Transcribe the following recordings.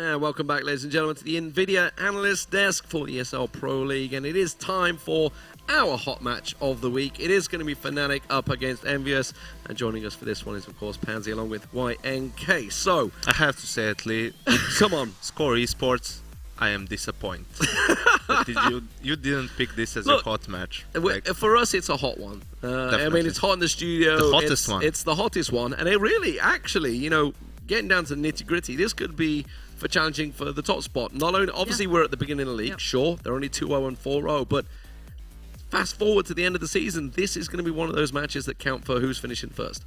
And welcome back, ladies and gentlemen, to the NVIDIA Analyst Desk for the ESL Pro League. And it is time for our hot match of the week. It is going to be Fnatic up against EnVyUS. And joining us for this one is, of course, Pansy, along with YNK. So, I have to say it, Lee. Come on. Score Esports, I am disappointed. you didn't pick this as a hot match. For us, it's a hot one. I mean, it's hot in the studio. The hottest one. It's the hottest one. And it really, actually, you know, getting down to the nitty-gritty, this could be for challenging for the top spot. Not only, obviously, we're at the beginning of the league, sure. They're only 2-0 and 4-0, but fast forward to the end of the season, this is going to be one of those matches that count for who's finishing first.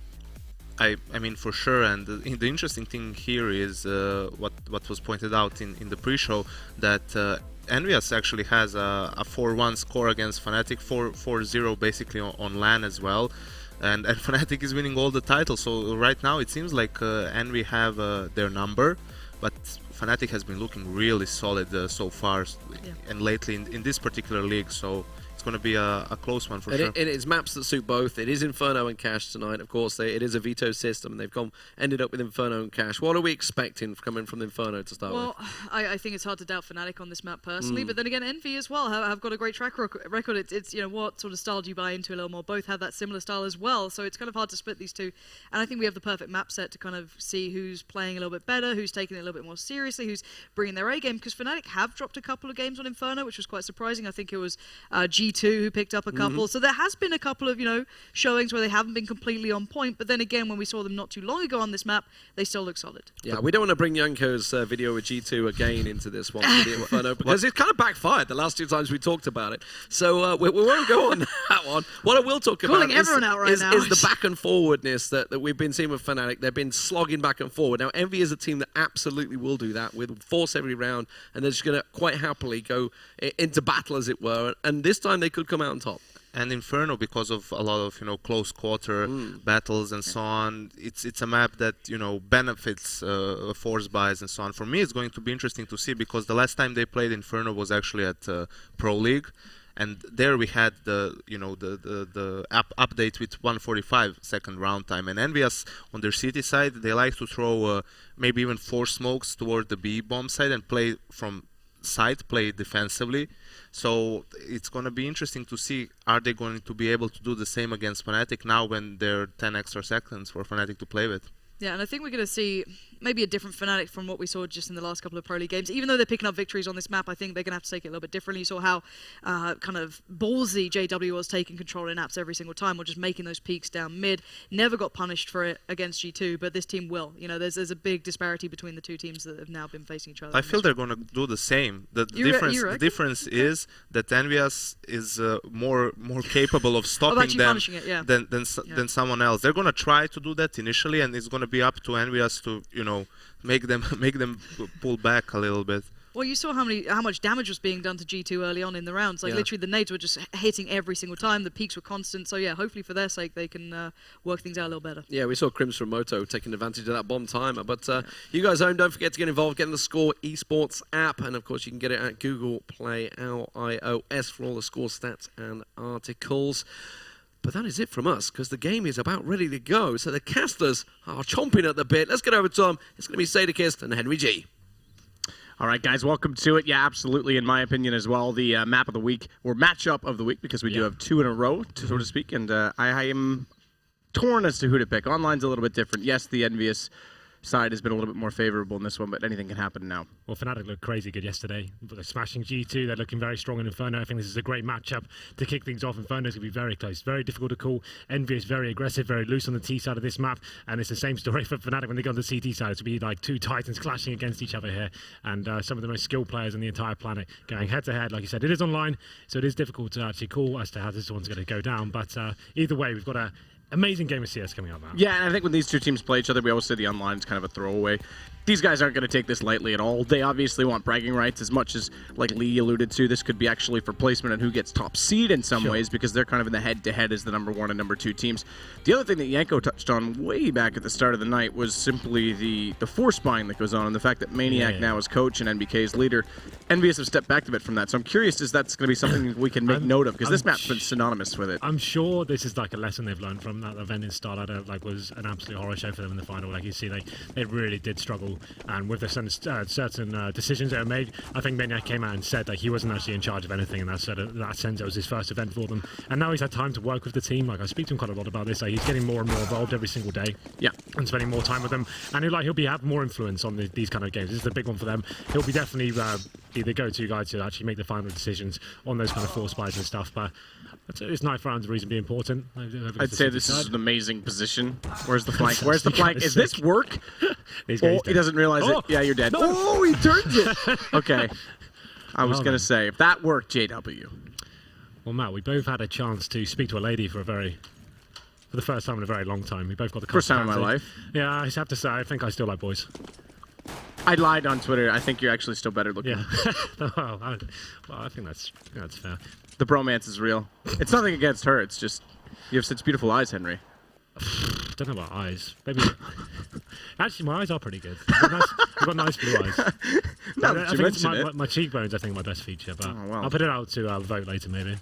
I mean, for sure, and the interesting thing here is what was pointed out in the pre-show, that EnVyUS actually has a 4-1 score against Fnatic, 4-0 basically on LAN as well, and Fnatic is winning all the titles, so right now it seems like Envy have their number, but Fnatic has been looking really solid so far, and lately in this particular league, so it's going to be a close one for sure. It is maps that suit both. It is Inferno and Cash tonight. Of course, it is a veto system, and they've ended up with Inferno and Cash. What are we expecting coming from Inferno to start with? Well, I think it's hard to doubt Fnatic on this map personally, but then again, Envy as well have got a great track record. It's you know, what sort of style do you buy into a little more? Both have that similar style as well, so it's kind of hard to split these two. And I think we have the perfect map set to kind of see who's playing a little bit better, who's taking it a little bit more seriously, who's bringing their A game. Because Fnatic have dropped a couple of games on Inferno, which was quite surprising. I think it was G2 who picked up a couple. So there has been a couple of, you know, showings where they haven't been completely on point. But then again, when we saw them not too long ago on this map, they still look solid. Yeah, we don't want to bring Yanko's video with G2 again into this one for the Inferno, because it kind of backfired the last two times we talked about it. So we won't go on that one. What I will talk about is the back and forwardness that we've been seeing with Fnatic. They've been slogging back and forward. Now, Envy is a team that absolutely will do that with force every round, and they're just going to quite happily go into battle, as it were. And this time they could come out on top. And Inferno, because of a lot of, you know, close quarter battles and so on, it's a map that, you know, benefits force buys and so on. For me, it's going to be interesting to see, because the last time they played Inferno was actually at Pro League, and there we had the, you know, the update with 1:45 second round time. And EnVyUS on their city side, they like to throw maybe even 4 smokes toward the B bomb side and play from side, play defensively. So it's going to be interesting to see, are they going to be able to do the same against Fnatic now when there are 10 extra seconds for Fnatic to play with? Yeah, and I think we're going to see maybe a different Fnatic from what we saw just in the last couple of Pro League games. Even though they're picking up victories on this map, I think they're going to have to take it a little bit differently. You saw how kind of ballsy JW was taking control in apps every single time, or just making those peaks down mid. Never got punished for it against G2, but this team will. You know, there's a big disparity between the two teams that have now been facing each other. I feel they're going to do the same. The difference is that EnVyUS is more capable of stopping them than someone else. They're going to try to do that initially, and it's going to be up to EnVyUS to, you know, make them pull back a little bit. Well, you saw how much damage was being done to G2 early on in the rounds. Like literally, the nades were just hitting every single time. The peaks were constant. So yeah, hopefully for their sake, they can work things out a little better. Yeah, we saw Crimson Moto taking advantage of that bomb timer. But you guys at home, don't forget to get involved. Get in the Score Esports app, and of course you can get it at Google Play iOS for all the score stats and articles. But that is it from us, because the game is about ready to go. So the casters are chomping at the bit. Let's get over to them. It's going to be Sadakist and Henry G. All right, guys, welcome to it. Yeah, absolutely, in my opinion as well, the map of the week, or matchup of the week, because we do have 2 in a row, so to speak. And I am torn as to who to pick. Online's a little bit different. Yes, the EnVyUS side has been a little bit more favorable in this one, but anything can happen now. Well, Fnatic looked crazy good yesterday. They're smashing G2. They're looking very strong in Inferno. I think this is a great matchup to kick things off. Inferno's going to be very close, very difficult to call. EnVyUS very aggressive, very loose on the T side of this map, and it's the same story for Fnatic when they go on the CT side. It's going to be like 2 titans clashing against each other here, and some of the most skilled players on the entire planet going head to head. Like you said, it is online, so it is difficult to actually call as to how this one's going to go down, but either way, we've got a amazing game of CS coming up now. Yeah, and I think when these two teams play each other, we always say the online is kind of a throwaway. These guys aren't going to take this lightly at all. They obviously want bragging rights as much as, like Lee alluded to, this could be actually for placement and who gets top seed in some ways, because they're kind of in the head-to-head as the #1 and #2 teams. The other thing that Yanko touched on way back at the start of the night was simply the force buying that goes on, and the fact that Maniac now is coach and NBK's leader. EnVyUS have stepped back a bit from that, so I'm curious if that's going to be something we can make note of, because this map's been synonymous with it. I'm sure this is like a lesson they've learned from that event in Starlight. Like, was an absolute horror show for them in the final. Like you see, they really did struggle critical. And with the certain decisions that were made, I think Maniac came out and said that he wasn't actually in charge of anything in that sense. It was his first event for them. And now he's had time to work with the team. Like, I speak to him quite a lot about this. Like, he's getting more and more involved every single day. Yeah. And spending more time with them. And he'll have more influence on these kind of games. This is the big one for them. He'll be definitely be the go-to guy to actually make the final decisions on those kind of force buys and stuff. But it's 9th round's reason to be important. I'd say this is an amazing position. Where's the flank? Where's the flank? Is this work? Oh, he doesn't realize it. Yeah, you're dead. No. Oh, he turns it. Okay. I was going to say, if that worked, JW. Well, Matt, we both had a chance to speak to a lady for the first time in a very long time. We both got the first time in my life. Yeah, I have to say, I think I still like boys. I lied on Twitter. I think you're actually still better looking. Yeah. well, I think that's fair. The bromance is real. It's nothing against her. It's just you have such beautiful eyes, Henry. I don't know about eyes. Maybe. Actually, my eyes are pretty good. I've got nice blue eyes. I think my cheekbones, I think, are my best feature. But wow. I'll put it out to vote later, maybe.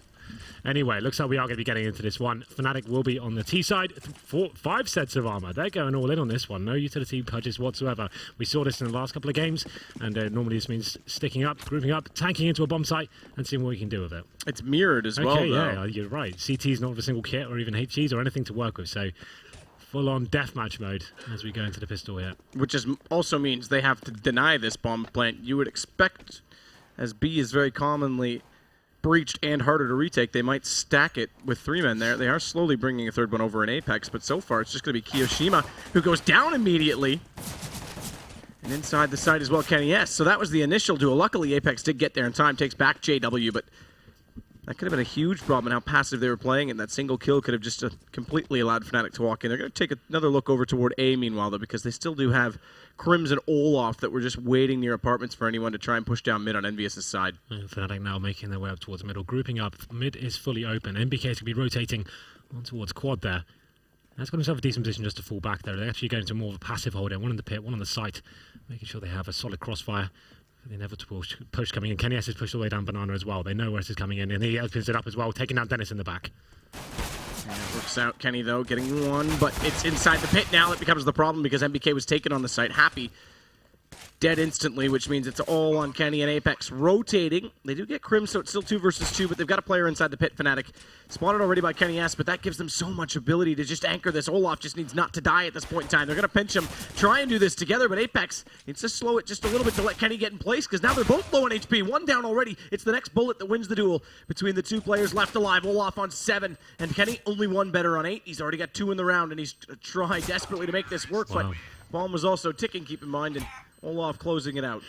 Anyway, looks like we are going to be getting into this one. Fnatic will be on the T side. 5 sets of armor. They're going all in on this one. No utility purchase whatsoever. We saw this in the last couple of games, and normally this means sticking up, grouping up, tanking into a bomb site, and seeing what we can do with it. It's mirrored as well, though. Yeah, you're right. CT's not with a single kit or even HGs or anything to work with, so full-on deathmatch mode as we go into the pistol here. Which also means they have to deny this bomb plant. You would expect, as B is very commonly breached and harder to retake, they might stack it with 3 men there. They are slowly bringing a 3rd one over in Apex, but so far it's just going to be Kiyoshima, who goes down immediately. And inside the site as well, Kenny S. So that was the initial duel. Luckily, Apex did get there in time, takes back JW, but that could have been a huge problem in how passive they were playing, and that single kill could have just completely allowed Fnatic to walk in. They're going to take another look over toward A, meanwhile, though, because they still do have Crims and Olaf that were just waiting near apartments for anyone to try and push down mid on EnVyUS' side. Fnatic now making their way up towards middle, grouping up. Mid is fully open. NBK is going to be rotating on towards quad there. That's got himself a decent position just to fall back there. They're actually going to more of a passive hold in, one in the pit, one on the site, making sure they have a solid crossfire. The inevitable push coming in. Kenny S has pushed all the way down Banana as well. They know where this is coming in, and he opens it up as well, taking out Dennis in the back. And it works out. Kenny, though, getting one, but it's inside the pit now that becomes the problem because MBK was taken on the site. Happy dead instantly, which means it's all on Kenny and Apex rotating. They do get Crim, so it's still 2 versus 2, but they've got a player inside the pit. Fnatic spotted already by Kenny S, but that gives them so much ability to just anchor this. Olaf just needs not to die at this point in time. They're going to pinch him, try and do this together, but Apex needs to slow it just a little bit to let Kenny get in place, because now they're both low on HP. 1 down already. It's the next bullet that wins the duel between the 2 players left alive. Olaf on 7, and Kenny only 1 better on 8. He's already got 2 in the round, and he's trying desperately to make this work, but bomb was also ticking, keep in mind, and Olaf closing it out.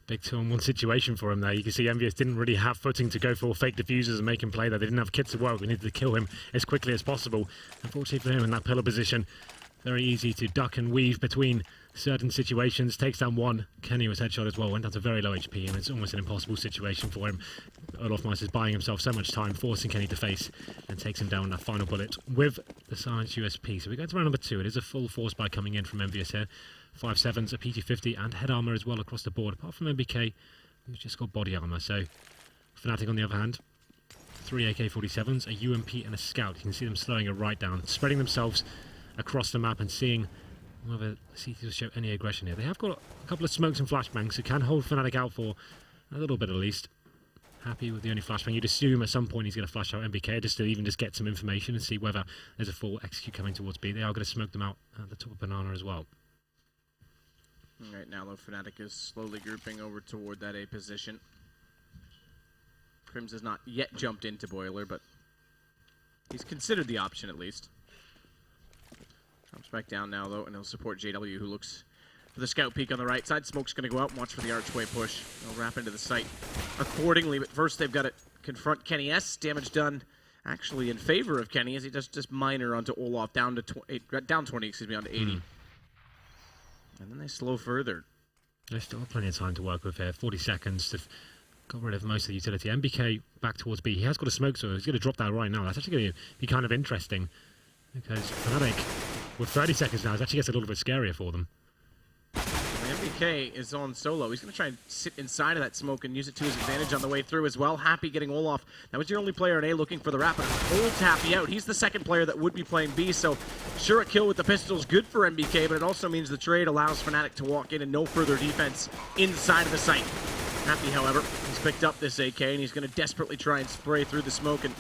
Big 2-on-1 situation for him there. You can see EnVyUS didn't really have footing to go for fake diffusers and make him play there. They didn't have kits to work. We needed to kill him as quickly as possible. Unfortunately for him in that pillar position, very easy to duck and weave between certain situations. Takes down 1. Kenny was headshot as well. Went down to very low HP, and it's almost an impossible situation for him. Olaf Meister is buying himself so much time, forcing Kenny to face, and takes him down on that final bullet with the Silence USP. So we go to round number 2. It is a full force buy coming in from EnVyUS here. 5.7s, a PT50, and head armor as well across the board, apart from MBK, who's just got body armor. So Fnatic, on the other hand, 3 AK-47s, a UMP, and a scout. You can see them slowing it right down, spreading themselves across the map and seeing whether CT will show any aggression here. They have got a couple of smokes and flashbangs, who can hold Fnatic out for a little bit at least. Happy with the only flashbang. You'd assume at some point he's going to flash out MBK just to get some information and see whether there's a full execute coming towards B. They are going to smoke them out at the top of Banana as well. Right now, though, Fnatic is slowly grouping over toward that A position. Crims has not yet jumped into Boiler, but he's considered the option at least. Jumps back down now, though, and he'll support JW, who looks for the scout peek on the right side. Smoke's going to go out and watch for the archway push. They'll wrap into the site accordingly, but first they've got to confront Kenny S. Damage done actually in favor of Kenny as he does just minor onto Olaf, down 20, excuse me, onto 80. And then they slow further. There's still plenty of time to work with here. 40 seconds to got rid of most of the utility. MBK back towards B. He has got a smoke, so he's going to drop that right now. That's actually going to be kind of interesting, because Fnatic, with 30 seconds now, it actually gets a little bit scarier for them. MBK is on solo. He's going to try and sit inside of that smoke and use it to his advantage on the way through as well. Happy getting Olaf. That was your only player in A looking for the wrap, but holds Happy out. He's the second player that would be playing B, so sure, a kill with the pistol is good for MBK, but it also means the trade allows Fnatic to walk in and no further defense inside of the site. Happy, however, he's picked up this AK, and he's going to desperately try and spray through the smoke and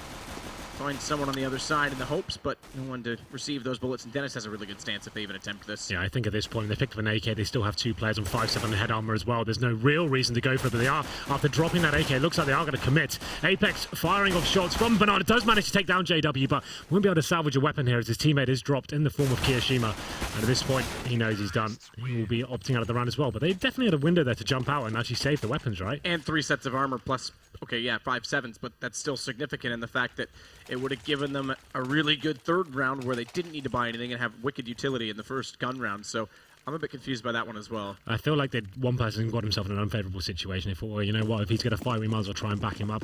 find someone on the other side in the hopes, but no one to receive those bullets, and Dennis has a really good stance if they even attempt this. Yeah, I think at this point, they picked up an AK, they still have 2 players on 5-7 head armor as well. There's no real reason to go for it, but they are, after dropping that AK, it looks like they are going to commit. Apex firing off shots from Banana, does manage to take down JW, but won't be able to salvage a weapon here as his teammate is dropped in the form of Kiyoshima, and at this point, he knows he's done. He will be opting out of the round as well, but they definitely had a window there to jump out and actually save the weapons, right? And 3 sets of armor plus, okay, yeah, 5-7s, but that's still significant in the fact that it would have given them a really good third round where they didn't need to buy anything and have wicked utility in the first gun round. So I'm a bit confused by that one as well. I feel like one person got himself in an unfavorable situation. They thought, well, you know what, if he's going to fight, we might as well try and back him up.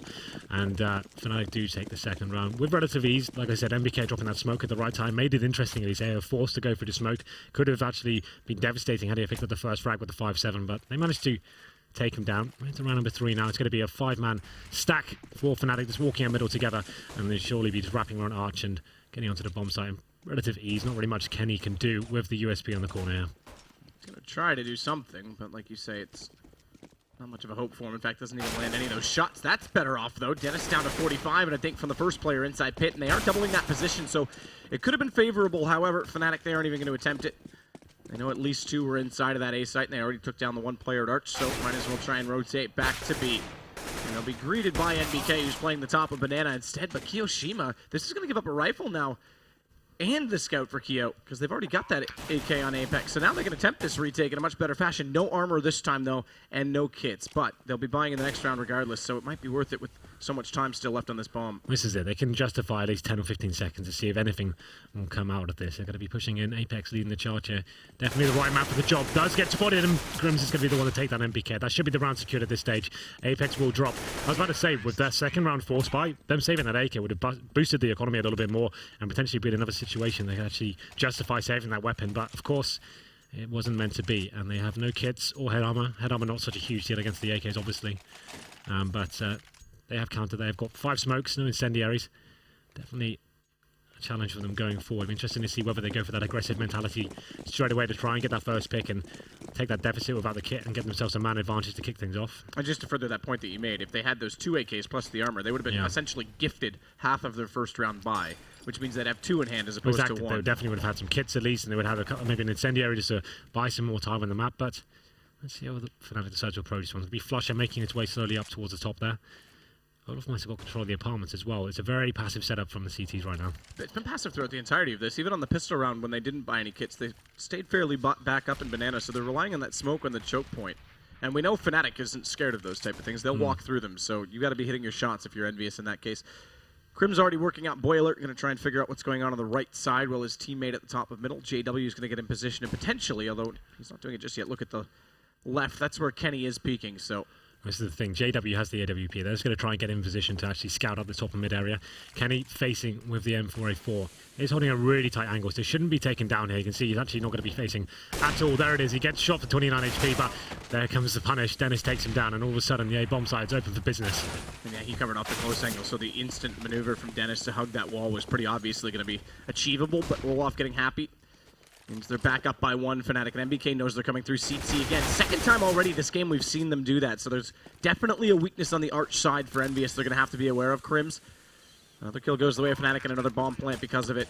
And Fnatic do take the second round with relative ease. Like I said, MBK dropping that smoke at the right time made it interesting. At least they were forced to go for the smoke. Could have actually been devastating had he picked up the first frag with the 5-7, but they managed to take him down. We're into round number 3 now. It's going to be a 5-man stack for Fnatic, just walking in middle together, and they'll surely be just wrapping around Arch and getting onto the bomb site in relative ease. Not really much Kenny can do with the USP on the corner here. He's going to try to do something, but like you say, it's not much of a hope for him. In fact, doesn't even land any of those shots. That's better off, though. Dennis down to 45, and I think from the first player inside pit, and they are doubling that position, so it could have been favorable. However, Fnatic, they aren't even going to attempt it. I know at least 2 were inside of that A site, and they already took down the 1 player at Arch, so might as well try and rotate back to B. And they'll be greeted by NBK, who's playing the top of Banana instead, but Kiyoshima, this is going to give up a rifle now, and the scout for Kyo, because they've already got that AK on Apex. So now they can attempt this retake in a much better fashion. No armor this time, though, and no kits. But they'll be buying in the next round regardless, so it might be worth it with so much time still left on this bomb. This is it. They can justify at least 10 or 15 seconds to see if anything will come out of this. They're going to be pushing in. Apex leading the charge here. Definitely the right map for the job. Does get spotted, and Grims is going to be the one to take down MBK. That should be the round secured at this stage. Apex will drop. I was about to say, with their second round force buy, them saving that AK would have boosted the economy a little bit more and potentially be in another situation they could actually justify saving that weapon, but of course it wasn't meant to be, and they have no kits or head armor. Head armor not such a huge deal against the AKs, obviously, but they have countered. They've got 5 smokes, no incendiaries. Definitely a challenge for them going forward. It'll be interesting to see whether they go for that aggressive mentality straight away to try and get that first pick and take that deficit without the kit and get themselves a man advantage to kick things off. And just to further that point that you made, if they had those 2 AKs plus the armor, they would have been essentially gifted half of their first round buy, which means they'd have 2 in hand as opposed to 1. They definitely would have had some kits at least, and they would have maybe an incendiary just to buy some more time on the map, but let's see how the Fnatic decides to approach this one. It'll be Flusher making its way slowly up towards the top there. Olaf might have got control of the apartments as well. It's a very passive setup from the CTs right now. It's been passive throughout the entirety of this. Even on the pistol round when they didn't buy any kits, they stayed fairly back up in Banana, so they're relying on that smoke on the choke point. And we know Fnatic isn't scared of those type of things. They'll walk through them, so you got to be hitting your shots if you're EnVyUS in that case. Crim's already working out Boiler, going to try and figure out what's going on the right side while his teammate at the top of middle. JW is going to get in position and potentially, although he's not doing it just yet, look at the left. That's where Kenny is peeking, so this is the thing. JW has the AWP. They're just going to try and get in position to actually scout up the top of mid area. Kenny facing with the M4A4. He's holding a really tight angle, so shouldn't be taken down here. You can see he's actually not going to be facing at all. There it is. He gets shot for 29 HP, but there comes the punish. Dennis takes him down, and all of a sudden the A bomb site's open for business. And yeah, he covered off the close angle, so the instant maneuver from Dennis to hug that wall was pretty obviously going to be achievable, but Olaf getting happy. Means they're back up by 1. Fnatic and MBK knows they're coming through CT again. Second time already this game we've seen them do that. So there's definitely a weakness on the Arch side for EnVyUS they're going to have to be aware of. Crims. Another kill goes the way of Fnatic and another bomb plant because of it.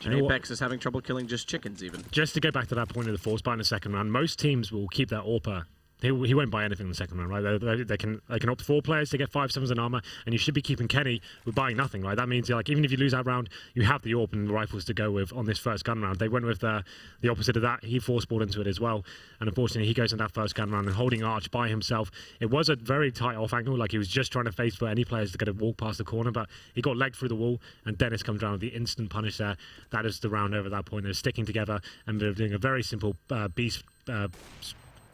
And Apex is having trouble killing just chickens even. Just to go back to that point of the force buy in the second round, most teams will keep their AWPer. He won't buy anything in the second round, right? They can opt 4 players to get 5-7s in armor, and you should be keeping Kenny with buying nothing, right? That means like even if you lose that round, you have the AWP and the rifles to go with on this first gun round. They went with the opposite of that. He force balled into it as well, and unfortunately he goes in that first gun round and holding Arch by himself. It was a very tight off angle, like he was just trying to face for any players to get a walk past the corner, but he got legged through the wall, and Dennis comes down with the instant punish there. That is the round over at that point. They're sticking together, and they're doing a very simple beast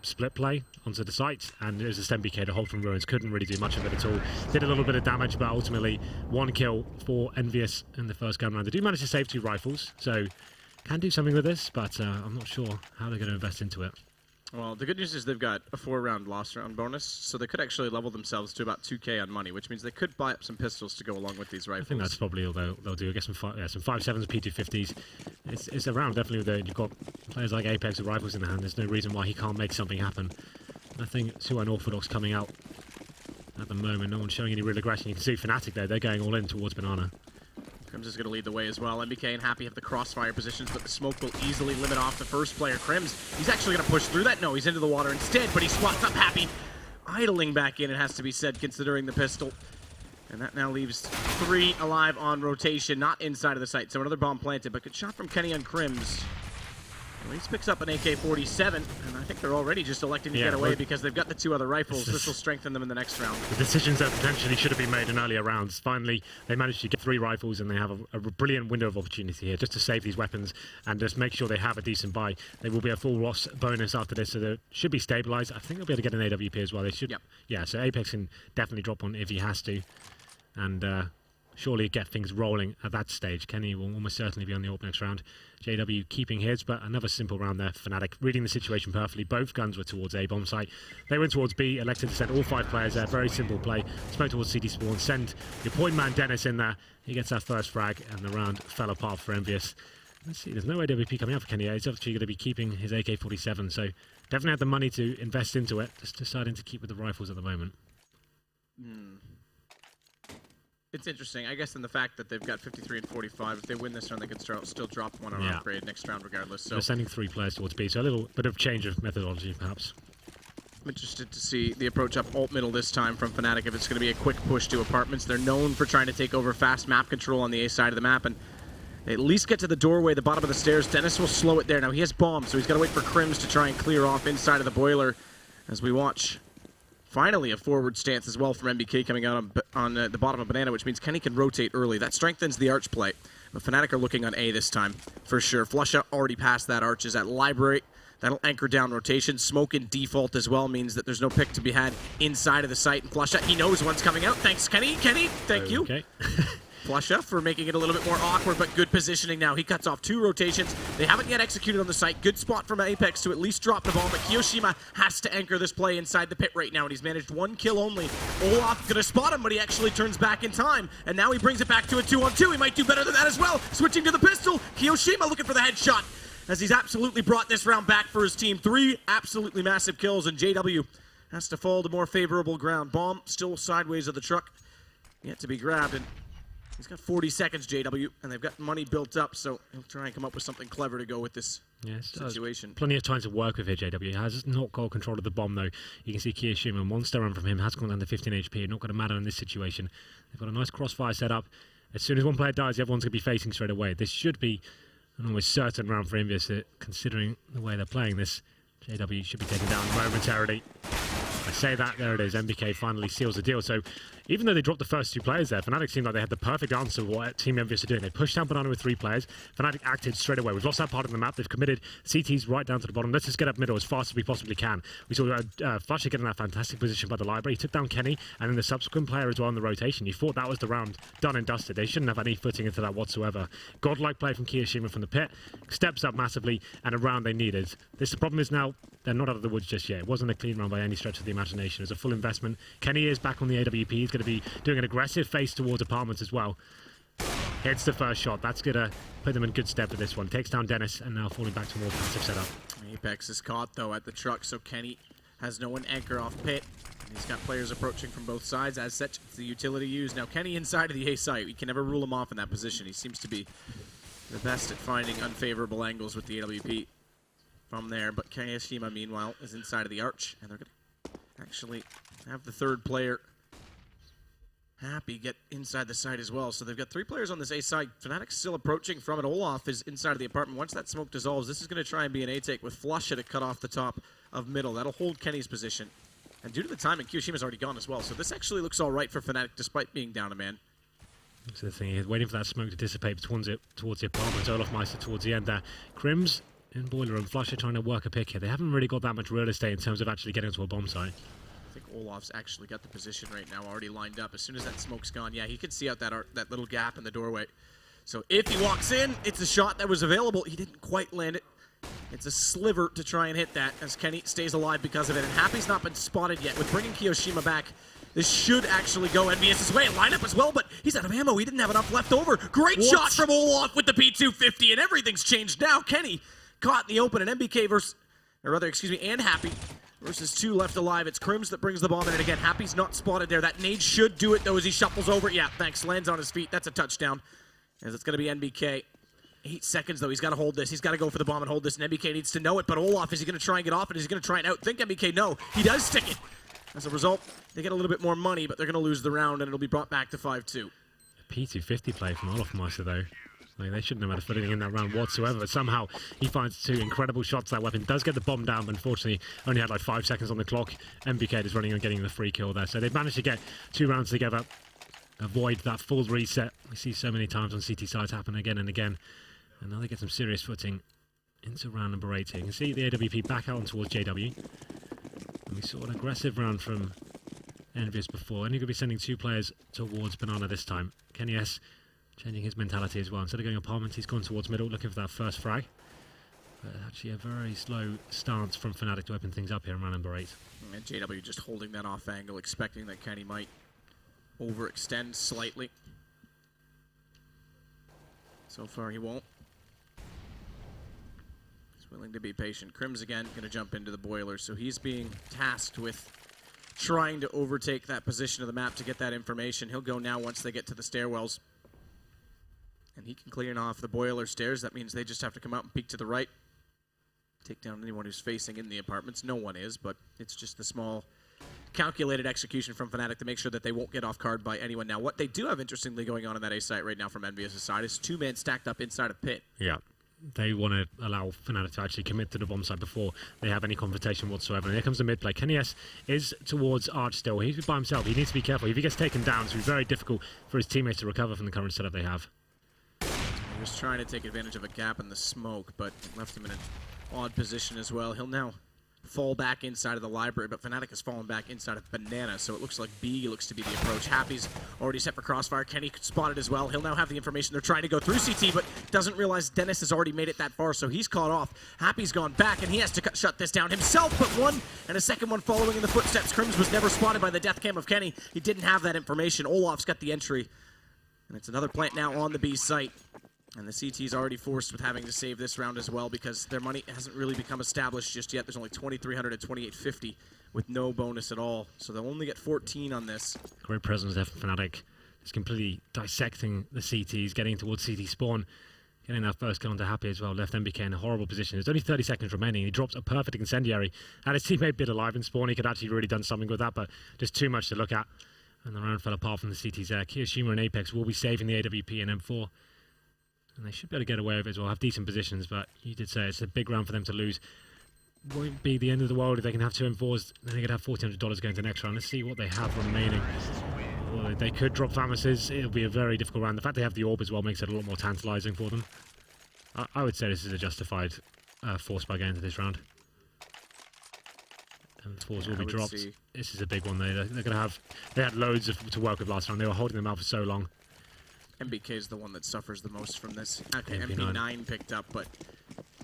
split play onto the site, and it was just MBK to hold from Ruins. Couldn't really do much of it at all. Did a little bit of damage, but ultimately 1 kill for EnVyUS in the first gun round. They do manage to save 2 rifles, so can do something with this, but I'm not sure how they're going to invest into it. Well, the good news is they've got a 4-round loss round bonus, so they could actually level themselves to about 2k on money, which means they could buy up some pistols to go along with these rifles. I think that's probably all they'll do. I guess some 5.7s, P250s. It's a round definitely where you've got players like Apex with rifles in the hand. There's no reason why he can't make something happen. I think too unorthodox coming out at the moment. No one's showing any real aggression. You can see Fnatic there. They're going all in towards Banana. Crims is going to lead the way as well. MBK and Happy have the crossfire positions, but the smoke will easily limit off the first player. Crims, he's actually going to push through that. No, he's into the water instead, but he swats up Happy. Idling back in, it has to be said, considering the pistol. And that now leaves 3 alive on rotation, not inside of the site. So another bomb planted, but good shot from Kenny on Crims. At least picks up an AK-47, and I think they're already just electing to get away because they've got the 2 other rifles. This will strengthen them in the next round. The decisions that potentially should have been made in earlier rounds. Finally, they managed to get 3 rifles, and they have a brilliant window of opportunity here just to save these weapons and just make sure they have a decent buy. They will be a full loss bonus after this, so they should be stabilized. I think they'll be able to get an AWP as well. They should. Yep. Yeah, so Apex can definitely drop one if he has to, and surely get things rolling at that stage. Kenny will almost certainly be on the AWP next round. JW keeping his, but another simple round there for Fnatic. Reading the situation perfectly. Both guns were towards A bomb site. They went towards B, elected to send all 5 players there. Very simple play. Smoke towards CT spawn. Send your point man Dennis in there. He gets that first frag, and the round fell apart for EnVyUS. Let's see, there's no AWP coming out for Kenny. He's obviously going to be keeping his AK-47, so definitely had the money to invest into it. Just deciding to keep with the rifles at the moment. It's interesting, I guess, in the fact that they've got 53 and 45. If they win this round, they can still drop 1 on upgrade next round regardless. So they're sending 3 players towards B, so a little bit of change of methodology, perhaps. I'm interested to see the approach up alt middle this time from Fnatic, if it's going to be a quick push to apartments. They're known for trying to take over fast map control on the A side of the map, and they at least get to the doorway, the bottom of the stairs. Dennis will slow it there. Now he has bombs, so he's got to wait for Crims to try and clear off inside of the boiler as we watch. Finally, a forward stance as well from MBK coming out on the bottom of Banana, which means Kenny can rotate early. That strengthens the arch play. But Fnatic are looking on A this time, for sure. Flusha already passed that arch, is at Library. That'll anchor down rotation. Smoke in default as well means that there's no pick to be had inside of the site. And Flusha, he knows one's coming out. Thanks, Kenny. Kenny, thank you. Flusha for making it a little bit more awkward, but good positioning now. He cuts off 2 rotations. They haven't yet executed on the site. Good spot from Apex to at least drop the bomb, but Kiyoshima has to anchor this play inside the pit right now, and he's managed 1 kill only. Olaf gonna spot him, but he actually turns back in time, and now he brings it back to a 2-on-2. He might do better than that as well. Switching to the pistol, Kiyoshima looking for the headshot, as he's absolutely brought this round back for his team. 3 absolutely massive kills, and JW has to fall to more favorable ground. Bomb still sideways of the truck, yet to be grabbed, and he's got 40 seconds, JW, and they've got money built up, so he'll try and come up with something clever to go with this situation. Plenty of time to work with here, JW. He has not got control of the bomb, though. You can see Kiyoshima, one star run from him, has gone down to 15 HP. Not going to matter in this situation. They've got a nice crossfire set up. As soon as one player dies, the other one's going to be facing straight away. This should be an almost certain round for EnVyUS, considering the way they're playing this. JW should be taken down momentarily. I say that, there it is. MBK finally seals the deal. So even though they dropped the first 2 players there, Fnatic seemed like they had the perfect answer to what Team EnVyUS are doing. They pushed down Banana with 3 players. Fnatic acted straight away. We've lost that part of the map. They've committed CTs right down to the bottom. Let's just get up middle as fast as we possibly can. We saw Flusha getting that fantastic position by the Library. He took down Kenny, and then the subsequent player as well in the rotation. You thought that was the round done and dusted. They shouldn't have any footing into that whatsoever. Godlike play from Kiyoshima from the pit. Steps up massively, and a round they needed. The problem is now they're not out of the woods just yet. It wasn't a clean run by any stretch of the imagination. It was a full investment. Kenny is back on the AWP. He's going to be doing an aggressive face towards apartments as well. Hits the first shot. That's going to put them in good step with this one. Takes down Dennis, and now falling back to a more passive setup. Apex is caught, though, at the truck, so Kenny has no one anchor off pit. And he's got players approaching from both sides. As such, it's the utility used. Now, Kenny inside of the A site. We can never rule him off in that position. He seems to be the best at finding unfavorable angles with the AWP from there. But Kiyoshima, meanwhile, is inside of the arch, and they're going to actually have the 3rd player, Happy, get inside the site as well. So they've got 3 players on this A side. Fnatic's still approaching from it. Olaf is inside of the apartment. Once that smoke dissolves, this is going to try and be an A-take with Flusha to cut off the top of middle. That'll hold Kenny's position. And due to the timing, Kiyoshima's already gone as well. So this actually looks all right for Fnatic, despite being down a man. That's the thing. He's waiting for that smoke to dissipate towards the apartment. Olaf Meister towards the end there. Crims in boiler room. Flusha trying to work a pick here. They haven't really got that much real estate in terms of actually getting to a bomb site. I think Olaf's actually got the position right now, already lined up. As soon as that smoke's gone, yeah, he can see out that little gap in the doorway. So if he walks in, it's a shot that was available. He didn't quite land it. It's a sliver to try and hit that as Kenny stays alive because of it. And Happy's not been spotted yet. With bringing Kiyoshima back, this should actually go EnVyUS's way. Lineup as well, but he's out of ammo. He didn't have enough left over. Great shot from Olaf with the P250, and everything's changed now. Kenny caught in the open, and MBK and Happy versus 2 left alive. It's Crims that brings the bomb in, and again, Happy's not spotted there. That nade should do it, though, as he shuffles over. Yeah, thanks. Lands on his feet. That's a touchdown, as it's going to be NBK. 8 seconds, though. He's got to hold this. He's got to go for the bomb and hold this, and MBK needs to know it, but Olaf, is he going to try and get off it? Is he going to try and outthink MBK? No, he does stick it. As a result, they get a little bit more money, but they're going to lose the round, and it'll be brought back to 5-2. P250 play from Olafmeister, though. Like, they shouldn't have had a footing in that round whatsoever, but somehow he finds 2 incredible shots. That weapon does get the bomb down, but unfortunately only had like 5 seconds on the clock. MBK is running and getting the free kill there. So they've managed to get 2 rounds together, avoid that full reset. We see so many times on CT sides happen again and again. And now they get some serious footing into round number 8 here. You can see the AWP back out towards JW. And we saw an aggressive round from EnVyUS before. And you're going to be sending 2 players towards Banana this time. Kenny S changing his mentality as well. Instead of going apartment, he's gone towards middle, looking for that first frag. But actually a very slow stance from Fnatic to open things up here in round number 8. And JW just holding that off angle, expecting that Kenny might overextend slightly. So far he won't. He's willing to be patient. Crims again going to jump into the boiler, so he's being tasked with trying to overtake that position of the map to get that information. He'll go now once they get to the stairwells. And he can clear off the boiler stairs. That means they just have to come out and peek to the right. Take down anyone who's facing in the apartments. No one is, but it's just the small calculated execution from Fnatic to make sure that they won't get off card by anyone. Now, what they do have interestingly going on in that A site right now from EnVyUS' side is 2 men stacked up inside of pit. Yeah. They want to allow Fnatic to actually commit to the bomb site before they have any confrontation whatsoever. And here comes the mid play. Kenny S is towards Arch still. He's by himself. He needs to be careful. If he gets taken down, it's going to be very difficult for his teammates to recover from the current setup they have. He was trying to take advantage of a gap in the smoke, but left him in an odd position as well. He'll now fall back inside of the library, but Fnatic has fallen back inside of Banana, so it looks like B looks to be the approach. Happy's already set for crossfire. Kenny spotted as well. He'll now have the information. They're trying to go through CT, but doesn't realize Dennis has already made it that far, so he's caught off. Happy's gone back, and he has to shut this down himself, but one and a second one following in the footsteps. Crims was never spotted by the death cam of Kenny. He didn't have that information. Olaf's got the entry, and it's another plant now on the B site. And the CT's already forced with having to save this round as well because their money hasn't really become established just yet. There's only 2,300 and 2,850 with no bonus at all. So they'll only get 14 on this. Great presence there from Fnatic. Just completely dissecting the CTs, getting towards CT spawn. Getting that first kill onto Happy as well. Left MBK in a horrible position. There's only 30 seconds remaining. He drops a perfect incendiary. Had his teammate been alive in spawn, he could actually really done something with that, but just too much to look at. And the round fell apart from the CTs there. Kiyoshima and Apex will be saving the AWP and M4. And they should be able to get away with it as well, have decent positions, but you did say it's a big round for them to lose. Won't be the end of the world if they can have 2 M4s, then they could have $1,400 going to the next round. Let's see what they have remaining. Well, they could drop Famises. It'll be a very difficult round. The fact they have the orb as well makes it a lot more tantalizing for them. I would say this is a justified force by going into this round. And the 4s will be dropped. This is a big one. They're going to have... They had loads to work with last round. They were holding them out for so long. MBK is the one that suffers the most from this. Okay, MP9 picked up, but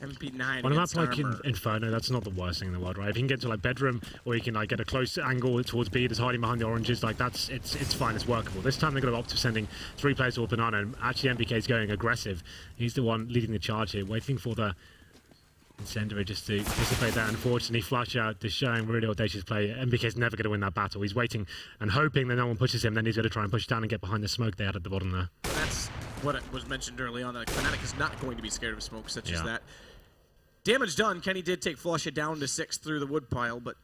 MP9 on a map like Inferno, that's not the worst thing in the world, right? If you can get to like bedroom, or you can like get a close angle towards B that's hiding behind the oranges, like it's fine, it's workable. This time they're going to opt for sending 3 players toward Banana, and actually MBK is going aggressive. He's the one leading the charge here, waiting for the incendiary just to dissipate that. Unfortunately, flush out, just showing really audacious play. MBK's never going to win that battle. He's waiting and hoping that no one pushes him, then he's going to try and push down and get behind the smoke they had at the bottom there. That's what was mentioned early on, that Fnatic is not going to be scared of smoke such as that. Damage done. Kenny did take Flusha down to 6 through the wood pile, but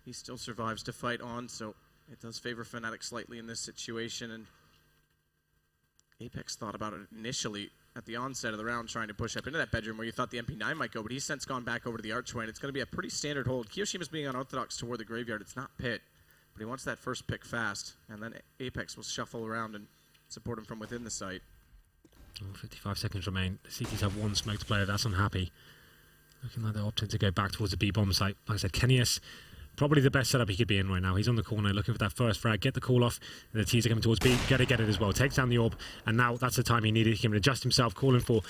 he still survives to fight on, so it does favor Fnatic slightly in this situation. And Apex thought about it initially at the onset of the round, trying to push up into that bedroom where you thought the MP9 might go, but he's since gone back over to the archway, and it's going to be a pretty standard hold. Kiyoshima's being unorthodox toward the graveyard. It's not pit, but he wants that first pick fast, and then Apex will shuffle around and support him from within the site. 55 seconds remain. The CTs have 1 smoked player. That's unhappy. Looking like they're opting to go back towards the B-bomb site. Like I said, Kenny S, probably the best setup he could be in right now. He's on the corner looking for that first frag, get the call off, and the teaser coming towards B, get it as well. Takes down the orb, and now that's the time he needed. He can adjust himself, calling for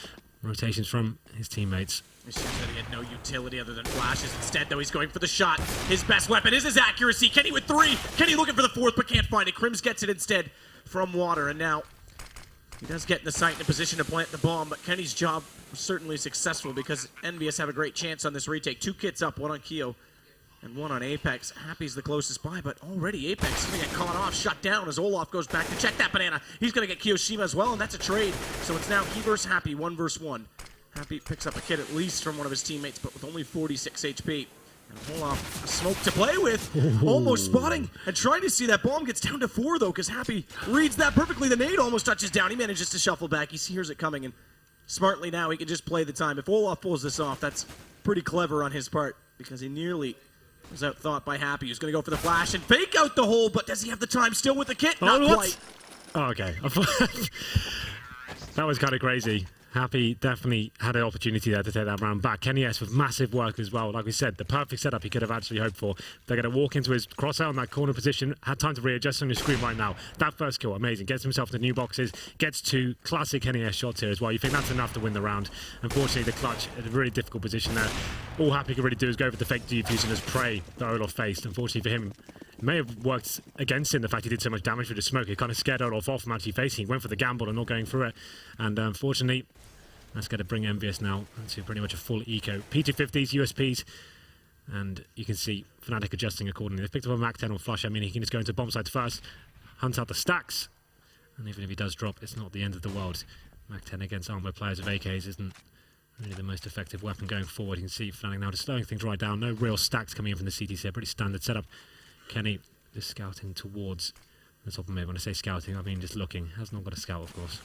rotations from his teammates. It seems that he had no utility other than flashes. Instead, though, he's going for the shot. His best weapon is his accuracy. Kenny with 3. Kenny looking for the 4th, but can't find it. Crims gets it instead from Water, and now he does get in the site in a position to plant the bomb, but Kenny's job was certainly successful because EnVyUS have a great chance on this retake. 2 kits up, 1 on Keo and 1 on Apex. Happy's the closest by, but already Apex is going to get caught off, shut down as Olaf goes back to check that banana. He's going to get Kiyoshima as well, and that's a trade. So it's now he versus Happy, 1 versus 1. Happy picks up a kit at least from one of his teammates, but with only 46 HP. And Olaf, a smoke to play with, almost spotting and trying to see that bomb. Gets down to 4 though, because Happy reads that perfectly. The nade almost touches down. He manages to shuffle back. He hears it coming, and smartly now he can just play the time. If Olaf pulls this off, that's pretty clever on his part, because he nearly was outthought by Happy. He's going to go for the flash and fake out the hole, but does he have the time still with the kit? Not quite. Oh, okay. That was kind of crazy. Happy definitely had an opportunity there to take that round back. Kenny S with massive work as well. Like we said, the perfect setup he could have actually hoped for. They're going to walk into his crossout in that corner position. Had time to readjust on your screen right now. That first kill, amazing. Gets himself to new boxes. Gets 2 classic Kenny S shots here as well. You think that's enough to win the round. Unfortunately, the clutch in a really difficult position there. All Happy could really do is go for the fake defuse and just pray that Olaf faced. Unfortunately for him, it may have worked against him, the fact he did so much damage with the smoke. It kind of scared Olaf off from actually facing. He went for the gamble and not going through it. And unfortunately, that's going to bring EnVyUS now into pretty much a full eco. P250s, USPs, and you can see Fnatic adjusting accordingly. They've picked up a Mac 10 or flush. I mean, he can just go into bomb sites first, hunt out the stacks, and even if he does drop, it's not the end of the world. Mac 10 against armored players of AKs isn't really the most effective weapon going forward. You can see Fnatic now just slowing things right down. No real stacks coming in from the CTC. Pretty standard setup. Kenny just scouting towards the top of mid. When I say scouting, I mean just looking. Has not got a scout, of course.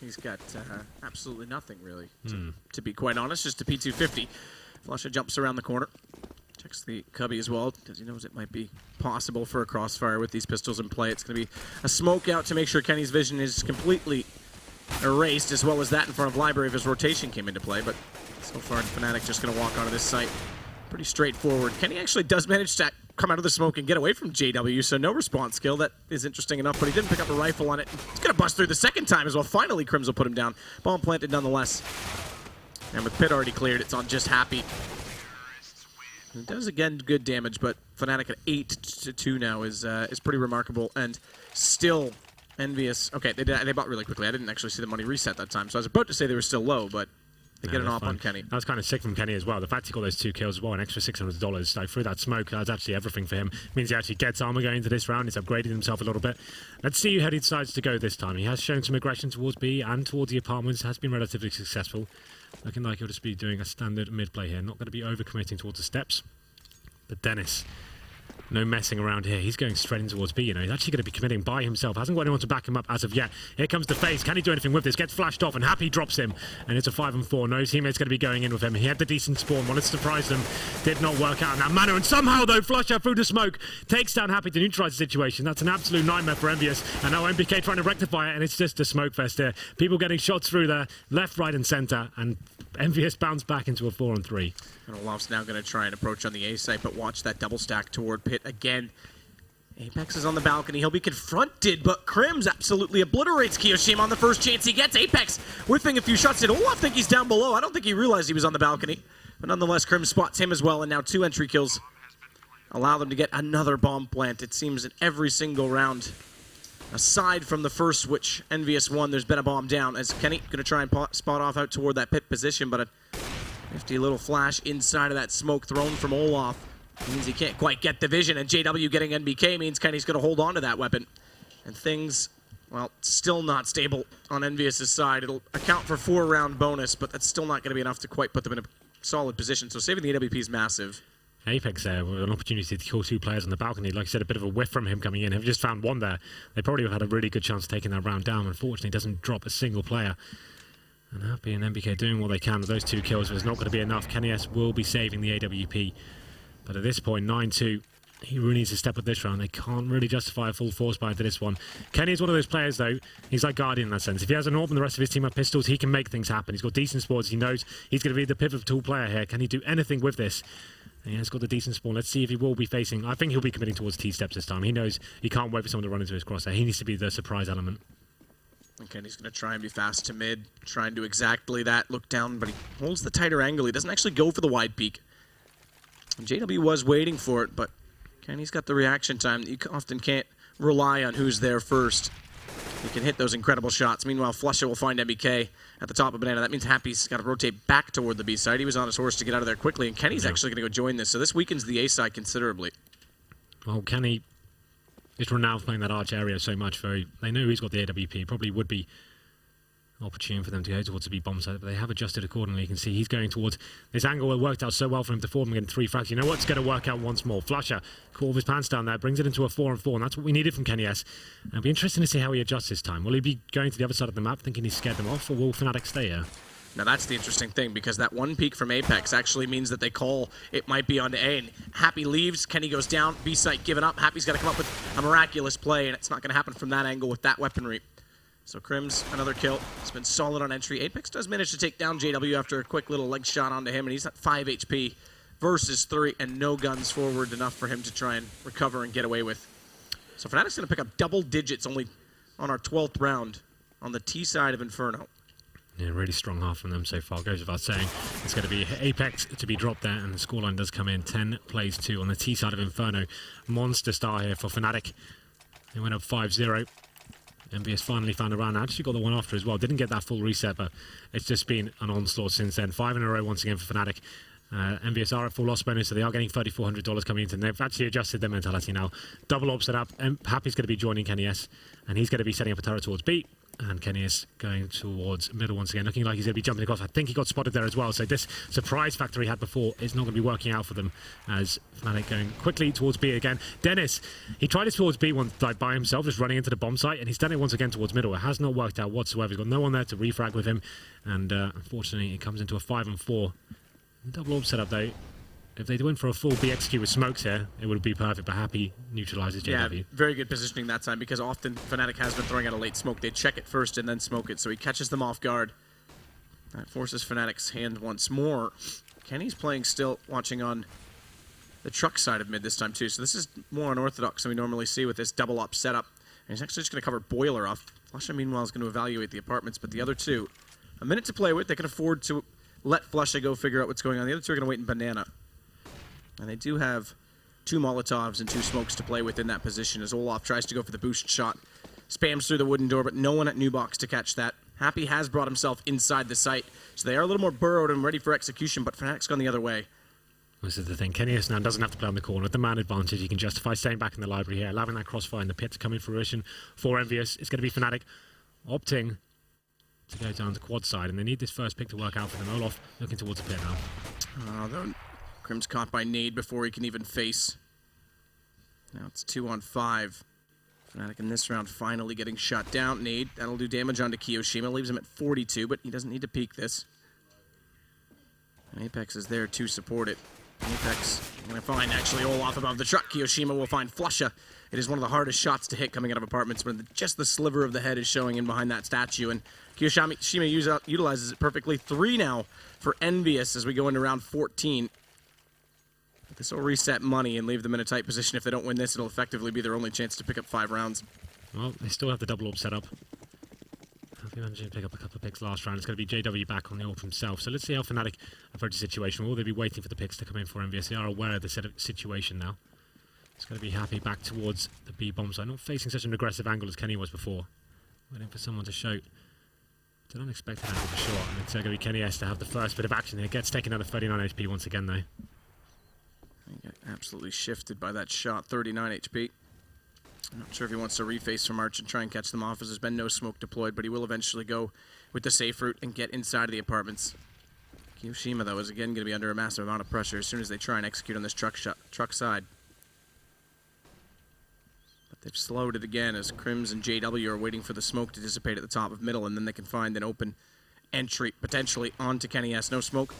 He's got absolutely nothing, really, to be quite honest. Just a P250. Flusha jumps around the corner. Checks the cubby as well, because he knows it might be possible for a crossfire with these pistols in play. It's going to be a smoke out to make sure Kenny's vision is completely erased, as well as that in front of Library if his rotation came into play. But so far, Fnatic just going to walk onto this site. Pretty straightforward. Kenny actually does manage to come out of the smoke and get away from JW, so no response skill. That is interesting enough, but he didn't pick up a rifle on it. He's going to bust through the second time as well. Finally, Crims will put him down. Bomb planted nonetheless. And with pit already cleared, it's on just Happy. It does, again, good damage, but Fnatic at 8-2 now is pretty remarkable. And still, EnVyUS... Okay, they bought really quickly. I didn't actually see the money reset that time, so I was about to say they were still low, but they get an op on Kenny. That was kind of sick from Kenny as well. The fact he got those 2 kills as well, an extra $600. Like, through that smoke, that's actually everything for him. Means he actually gets armor going into this round. He's upgraded himself a little bit. Let's see how he decides to go this time. He has shown some aggression towards B and towards the apartments. Has been relatively successful. Looking like he'll just be doing a standard mid play here. Not going to be overcommitting towards the steps. But Dennis, no messing around here. He's going straight in towards B, you know. He's actually going to be committing by himself. Hasn't got anyone to back him up as of yet. Here comes the phase. Can he do anything with this? Gets flashed off, and Happy drops him. And it's a 5-4. No teammate's going to be going in with him. He had the decent spawn. Wanted to surprise them. Did not work out in that manner. And somehow, though, Flusha through the smoke takes down Happy to neutralize the situation. That's an absolute nightmare for EnVyUS. And now MBK trying to rectify it, and it's just a smoke fest here. People getting shots through there, left, right, and center. And EnVyUS bounce back into a 4-3. And Olaf's now going to try and approach on the A site, but watch that double stack toward pit again. Apex is on the balcony. He'll be confronted, but Crims absolutely obliterates Kiyoshima on the first chance he gets. Apex whiffing a few shots. Did Olaf think he's down below? I don't think he realized he was on the balcony. But nonetheless, Crims spots him as well, and now 2 entry kills allow them to get another bomb plant. It seems in every single round, aside from the first, which EnVyUS won, there's been a bomb down. As Kenny going to try and spot off out toward that pit position, but a nifty little flash inside of that smoke thrown from Olaf. Means he can't quite get the vision, and JW getting NBK means Kenny's going to hold on to that weapon. And things, well, still not stable on EnVyUS' side. It'll account for 4-round bonus, but that's still not going to be enough to quite put them in a solid position. So saving the AWP is massive. Apex there with an opportunity to kill 2 players on the balcony. Like I said, a bit of a whiff from him coming in. Have just found one there. They probably have had a really good chance of taking that round down. Unfortunately, doesn't drop a single player. And Happy and MBK doing what they can with those 2 kills, but it's not going to be enough. Kenny S will be saving the AWP. But at this point, 9-2, he really needs to step up this round. They can't really justify a full force buy into this one. Kenny is one of those players, though. He's like Guardian in that sense. If he has an AWP and the rest of his team have pistols, he can make things happen. He's got decent spawns. He knows he's going to be the pivotal player here. Can he do anything with this? And he has got the decent spawn. Let's see if he will be facing... I think he'll be committing towards T-steps this time. He knows he can't wait for someone to run into his crosshair. He needs to be the surprise element. Kenny's going to try and be fast to mid, try and do exactly that, look down, but he holds the tighter angle. He doesn't actually go for the wide peak. And JW was waiting for it, but Kenny's got the reaction time that you often can't rely on who's there first. He can hit those incredible shots. Meanwhile, Flusha will find MBK at the top of Banana. That means Happy's got to rotate back toward the B side. He was on his horse to get out of there quickly, and Kenny's actually going to go join this. So this weakens the A side considerably. Well, Kenny is renowned playing that arch area so much. They know he's got the AWP. Probably would be opportune for them to go towards the B bomb site, but they have adjusted accordingly. You can see he's going towards this angle. It worked out so well for him to form again 3 frags. You know what's going to work out once more. Flusha caught his pants down there, brings it into a 4-on-4, and that's what we needed from Kenny S. It'll be interesting to see how he adjusts this time. Will he be going to the other side of the map thinking he's scared them off, or will Fnatic stay here? Now that's the interesting thing, because that one peek from Apex actually means that they call it might be on to A, and Happy leaves, Kenny goes down, B site given up. Happy's got to come up with a miraculous play, and it's not going to happen from that angle with that weaponry. So Crims, another kill. It's been solid on entry. Apex does manage to take down JW after a quick little leg shot onto him, and he's at 5 HP versus 3, and no guns forward enough for him to try and recover and get away with. So Fnatic's going to pick up double digits only on our 12th round on the T side of Inferno. Yeah, really strong half from them so far. Goes without saying. It's going to be Apex to be dropped there, and the scoreline does come in. 10 plays 2 on the T side of Inferno. Monster start here for Fnatic. They went up 5-0. EnVyUS finally found a round. Actually got the one after as well. Didn't get that full reset, but it's just been an onslaught since then. 5 in a row once again for Fnatic. EnVyUS are at full loss bonus, so they are getting $3,400 coming into. And they've actually adjusted their mentality now. Double op set up. Happy's going to be joining Kenny S, and he's going to be setting up a turret towards B. And Kenny is going towards middle once again, looking like he's going to be jumping across. I think he got spotted there as well. So this surprise factor he had before is not going to be working out for them, as Fnatic going quickly towards B again. Dennis, he tried it towards B once by himself, just running into the bomb site, and he's done it once again towards middle. It has not worked out whatsoever. He's got no one there to refrag with him, and unfortunately it comes into a 5-4. Double orb setup though. If they went for a full BXQ with smokes here, it would be perfect, but Happy neutralizes JW. Yeah, very good positioning that time, because often Fnatic has been throwing out a late smoke. They check it first and then smoke it, so he catches them off guard. That forces Fnatic's hand once more. Kenny's playing still, watching on the truck side of mid this time too, so this is more unorthodox than we normally see with this double op setup. And he's actually just going to cover Boiler off. Flusha, meanwhile, is going to evaluate the apartments, but the other two, a minute to play with. They can afford to let Flusha go figure out what's going on. The other two are going to wait in Banana. And they do have 2 Molotovs and 2 smokes to play with in that position, as Olaf tries to go for the boost shot. Spams through the wooden door, but no one at New Box to catch that. Happy has brought himself inside the site, so they are a little more burrowed and ready for execution, but Fnatic's gone the other way. This is the thing. Kenny S now doesn't have to play on the corner. With the man advantage, he can justify staying back in the library here, allowing that crossfire in the pit to come in fruition for EnVyUS. It's going to be Fnatic opting to go down to quad side, and they need this first pick to work out for them. Olaf looking towards the pit now. Crim's caught by Nade before he can even face. Now it's 2-on-5. Fnatic in this round finally getting shot down. Nade, that'll do damage onto Kiyoshima. Leaves him at 42, but he doesn't need to peek this. And Apex is there to support it. Apex going to find actually Olaf above the truck. Kiyoshima will find Flusha. It is one of the hardest shots to hit coming out of apartments, but just the sliver of the head is showing in behind that statue, and Kiyoshima utilizes it perfectly. 3 now for EnVyUS as we go into round 14. This will reset money and leave them in a tight position. If they don't win this, it'll effectively be their only chance to pick up 5 rounds. Well, they still have the double orb set up. They managed to pick up a couple of picks last round. It's going to be JW back on the orb himself. So let's see how Fnatic approach the situation. Will they be waiting for the picks to come in for EnVyUS? They are aware of the situation now. It's going to be Happy back towards the B bomb site. Not facing such an aggressive angle as Kenny was before. Waiting for someone to shoot. It's an unexpected angle for sure. And it's going to be Kenny S to have the first bit of action here. Gets taken out of 39 HP once again though. He got absolutely shifted by that shot, 39 HP. I'm not sure if he wants to reface from Arch and try and catch them off, as there's been no smoke deployed, but he will eventually go with the safe route and get inside of the apartments. Kiyoshima, though, is again going to be under a massive amount of pressure as soon as they try and execute on this truck side. But they've slowed it again as Crims and JW are waiting for the smoke to dissipate at the top of middle, and then they can find an open entry, potentially onto Kenny S. No smoke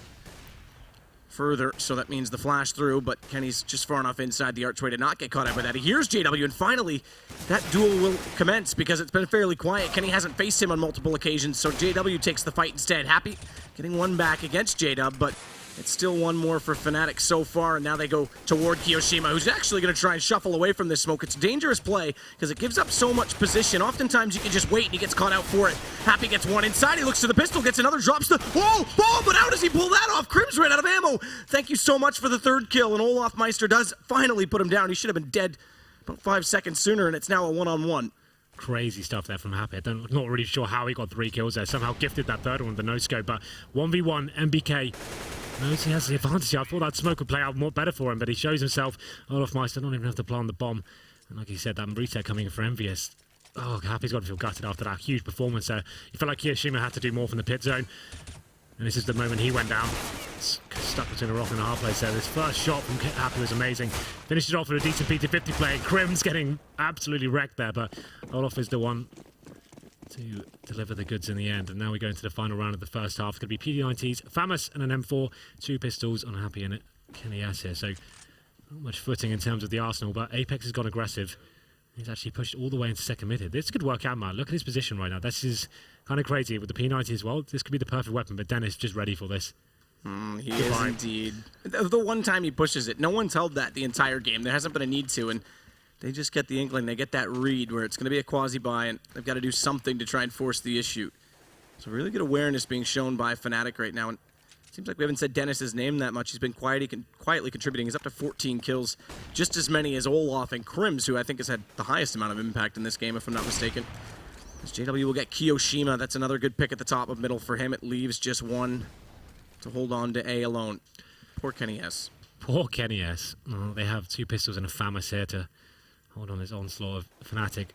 further, so that means the flash through, but Kenny's just far enough inside the archway to not get caught up by that. He hears JW, and finally that duel will commence because it's been fairly quiet. Kenny hasn't faced him on multiple occasions, so JW takes the fight instead. Happy getting one back against JW, but It's still one more for Fnatic so far, and now they go toward Kiyoshima, who's actually going to try and shuffle away from this smoke. It's a dangerous play because it gives up so much position. Oftentimes you can just wait and he gets caught out for it. Happy gets one inside, he looks to the pistol, gets another, drops the... Oh, but how does he pull that off? Krim's ran out of ammo. Thank you so much for the third kill, and Olaf Meister does finally put him down. He should have been dead about 5 seconds sooner, and it's now a one-on-one. Crazy stuff there from Happy. I'm not really sure how he got 3 kills there. Somehow gifted that third one with the no-scope, but 1v1, MBK knows he has the advantage. I thought that smoke would play out more better for him, but he shows himself. Olaf Meister don't even have to plant the bomb. And like he said, that reset coming in for EnVyUS. Oh, Happy's got to feel gutted after that huge performance there. He felt like Kiyoshima had to do more from the pit zone. And this is the moment he went down. Stuck between a rock and a hard place there. This first shot from Happy was amazing. Finishes off with a decent P250 play. Krim's getting absolutely wrecked there, but Olaf is the one to deliver the goods in the end. And now we go into the final round of the first half. It's going to be PD90s, Famous, and an M4. 2 pistols on Happy and Kenny S here. So not much footing in terms of the arsenal, but Apex has gone aggressive. He's actually pushed all the way into second mid here. This could work out, man. Look at his position right now. This is kind of crazy with the P90 as well. This could be the perfect weapon, but Dennis just ready for this. He is indeed. The one time he pushes it, no one's held that the entire game. There hasn't been a need to, and they just get the inkling. They get that read where it's going to be a quasi-buy, and they've got to do something to try and force the issue. So really good awareness being shown by Fnatic right now. And it seems like we haven't said Dennis's name that much. He's been quietly contributing. He's up to 14 kills, just as many as Olaf and Krims, who I think has had the highest amount of impact in this game, if I'm not mistaken. As JW will get Kiyoshima. That's another good pick at the top of middle for him. It leaves just one to hold on to A alone. Poor Kenny S. Poor Kenny S. Oh, they have 2 pistols and a Famous here to hold on his onslaught of Fnatic.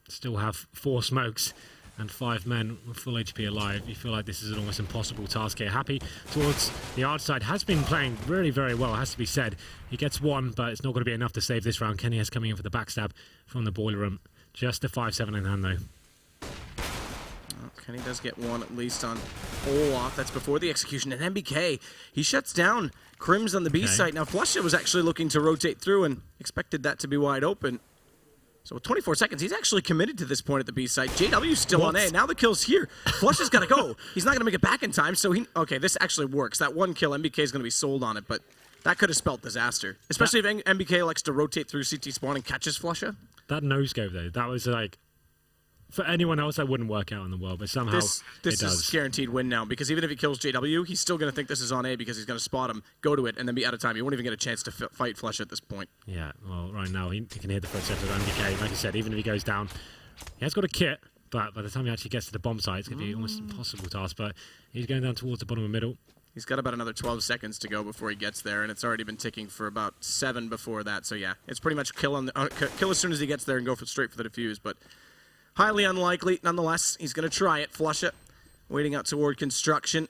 Still have 4 smokes and 5 men with full HP alive. You feel like this is an almost impossible task here. Happy towards the art side has been playing really very well, has to be said. He gets 1, but it's not going to be enough to save this round. Kenny S coming in for the backstab from the boiler room. Just a 5-7 in hand though. Kenny does get 1 at least on Olaf. That's before the execution. And MBK, he shuts down Krims on the B site. Now Flusha was actually looking to rotate through and expected that to be wide open. So with 24 seconds, he's actually committed to this point at the B site. JW's still on A. Now the kill's here. Flusha's got to go. He's not going to make it back in time. So okay, this actually works. That 1 kill, MBK is going to be sold on it, but that could have spelt disaster. Especially if MBK likes to rotate through CT spawn and catches Flusha. That no-scope though, that was like, for anyone else, that wouldn't work out in the world, but somehow this is guaranteed win now, because even if he kills JW, he's still going to think this is on A because he's going to spot him, go to it, and then be out of time. He won't even get a chance to fight Flush at this point. Yeah, well, right now, he can hear the footsteps of MBK. Like I said, even if he goes down, he has got a kit, but by the time he actually gets to the bomb site, it's going to be almost an impossible task, but he's going down towards the bottom of the middle. He's got about another 12 seconds to go before he gets there, and it's already been ticking for about 7 before that, so yeah, it's pretty much kill as soon as he gets there and go straight for the defuse, but highly unlikely. Nonetheless, he's going to try it. Flush it. Waiting out toward construction.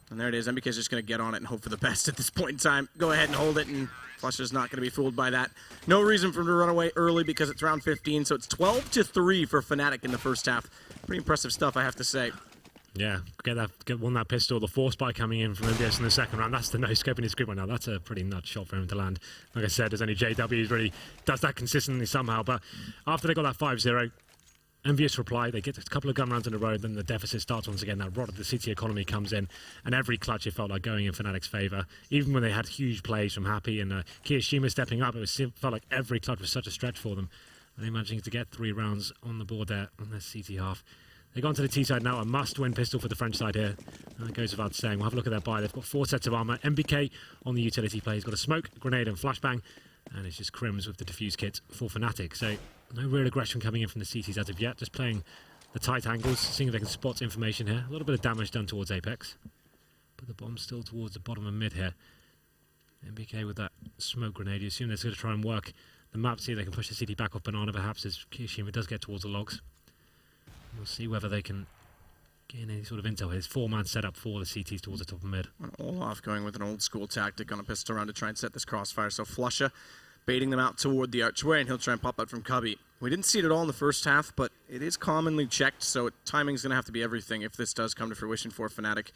And there it is. MBK's just going to get on it and hope for the best at this point in time. Go ahead and hold it, and Flusha's not going to be fooled by that. No reason for him to run away early because it's round 15, so it's 12-3 for Fnatic in the first half. Pretty impressive stuff, I have to say. Yeah, won that pistol. The force buy coming in from EnVyUS in the second round. That's the no-scope in his group right now. That's a pretty nut shot for him to land. Like I said, there's only JW who really does that consistently somehow. But after they got that 5-0, EnVyUS reply, they get a couple of gun rounds in a row, then the deficit starts once again. That rot of the city economy comes in, and every clutch it felt like going in Fnatic's favour. Even when they had huge plays from Happy and Kiyoshima stepping up, felt like every clutch was such a stretch for them. And they're managing to get 3 rounds on the board there on their CT half. They've gone to the T side now, a must-win pistol for the French side here. And that goes without saying. We'll have a look at their buy. They've got 4 sets of armour. MBK on the utility play. He's got a smoke, grenade and flashbang. And it's just Krims with the defuse kit for Fnatic. So no real aggression coming in from the CTs as of yet. Just playing the tight angles, seeing if they can spot information here. A little bit of damage done towards Apex. But the bomb's still towards the bottom of mid here. MBK with that smoke grenade. You assume they're going to try and work the map, see if they can push the CT back off Banana perhaps as Kiyoshima does get towards the logs. We'll see whether they can get any sort of intel. His 4-man setup for the CTs towards the top of mid. Olaf going with an old school tactic on a pistol round to try and set this crossfire. So Flusha baiting them out toward the archway, and he'll try and pop out from Cubby. We didn't see it at all in the first half, but it is commonly checked, so timing's going to have to be everything if this does come to fruition for Fnatic.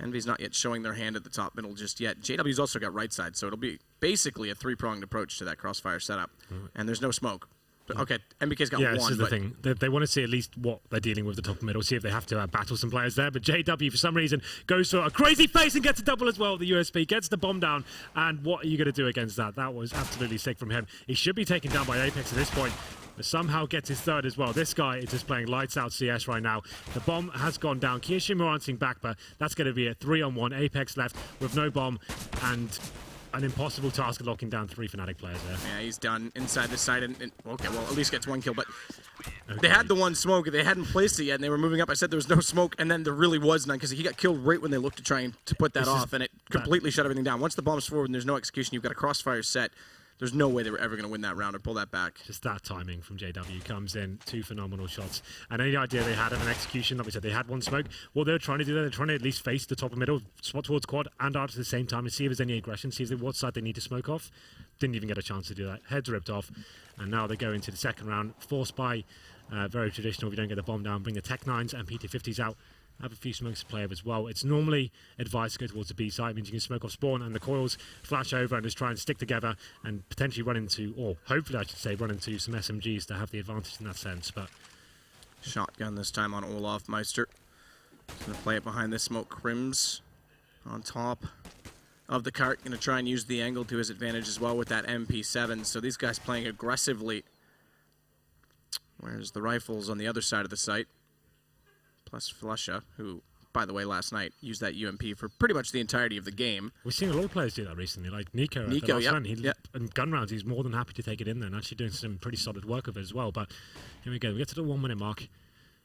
EnVy's not yet showing their hand at the top middle just yet. JW's also got right side, so it'll be basically a 3-pronged approach to that crossfire setup. And there's no smoke. Okay, MBK's got one. Yeah, this is the thing. They want to see at least what they're dealing with the top middle, see if they have to battle some players there. But JW, for some reason, goes for a crazy face and gets a double as well with the USP, gets the bomb down. And what are you going to do against that? That was absolutely sick from him. He should be taken down by Apex at this point, but somehow gets his third as well. This guy is just playing lights out CS right now. The bomb has gone down. Kiyoshima are answering back, but that's going to be a 3-on-1. Apex left with no bomb and an impossible task of locking down 3 Fnatic players there. Yeah, he's done inside the side. And okay, well, at least gets 1 kill. But they had the 1 smoke. They hadn't placed it yet, and they were moving up. I said there was no smoke, and then there really was none because he got killed right when they looked to try to put that off, and it completely shut everything down. Once the bomb's forward and there's no execution, you've got a crossfire set. There's no way they were ever going to win that round or pull that back. Just that timing from JW comes in. 2 phenomenal shots. And any idea they had of an execution, like we said, they had 1 smoke. What they're trying to do there, they're trying to at least face the top and middle, spot towards quad and art at the same time and see if there's any aggression, see what side they need to smoke off. Didn't even get a chance to do that. Heads ripped off. And now they go into the second round. Forced by, very traditional, if you don't get the bomb down, bring the Tech 9s and PT50s out. Have a few smokes to play with as well. It's normally advised to go towards the B side. It means you can smoke off spawn and the coils flash over and just try and stick together and potentially run into, or hopefully I should say, run into some SMGs to have the advantage in that sense. But shotgun this time on Olaf Meister. He's going to play it behind this smoke. Crims on top of the cart. Going to try and use the angle to his advantage as well with that MP7. So these guys playing aggressively. Where's the rifles on the other side of the site? Plus Flusha, who, by the way, last night used that UMP for pretty much the entirety of the game. We've seen a lot of players do that recently, like Nico. And gun rounds, he's more than happy to take it in there and actually doing some pretty solid work of it as well. But here we go, we get to the 1 minute mark.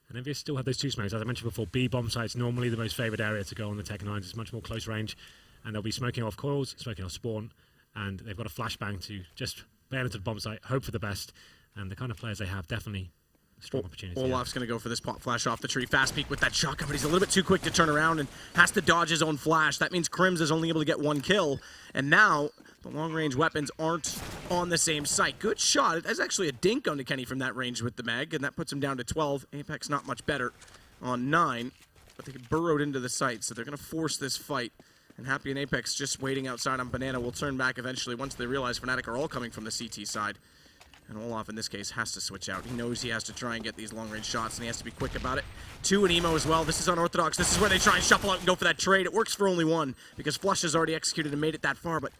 And EnVyUS still have those 2 smokes. As I mentioned before, B bomb site's normally the most favoured area to go on the Tech 9s. It's much more close range. And they'll be smoking off coils, smoking off spawn. And they've got a flashbang to just bail into the bomb site, hope for the best. And the kind of players they have definitely strong opportunity. Olaf's going to go for this pop flash off the tree. Fast peek with that shotgun, but he's a little bit too quick to turn around and has to dodge his own flash. That means Crims is only able to get 1 kill. And now the long-range weapons aren't on the same site. Good shot. That's actually a dink onto Kenny from that range with the mag, and that puts him down to 12. Apex not much better on 9, but they burrowed into the site, so they're going to force this fight. And Happy and Apex just waiting outside on Banana will turn back eventually once they realize Fnatic are all coming from the CT side. And Olaf, in this case, has to switch out. He knows he has to try and get these long-range shots, and he has to be quick about it. 2 in Emo as well. This is unorthodox. This is where they try and shuffle out and go for that trade. It works for only 1, because Flush has already executed and made it that far, but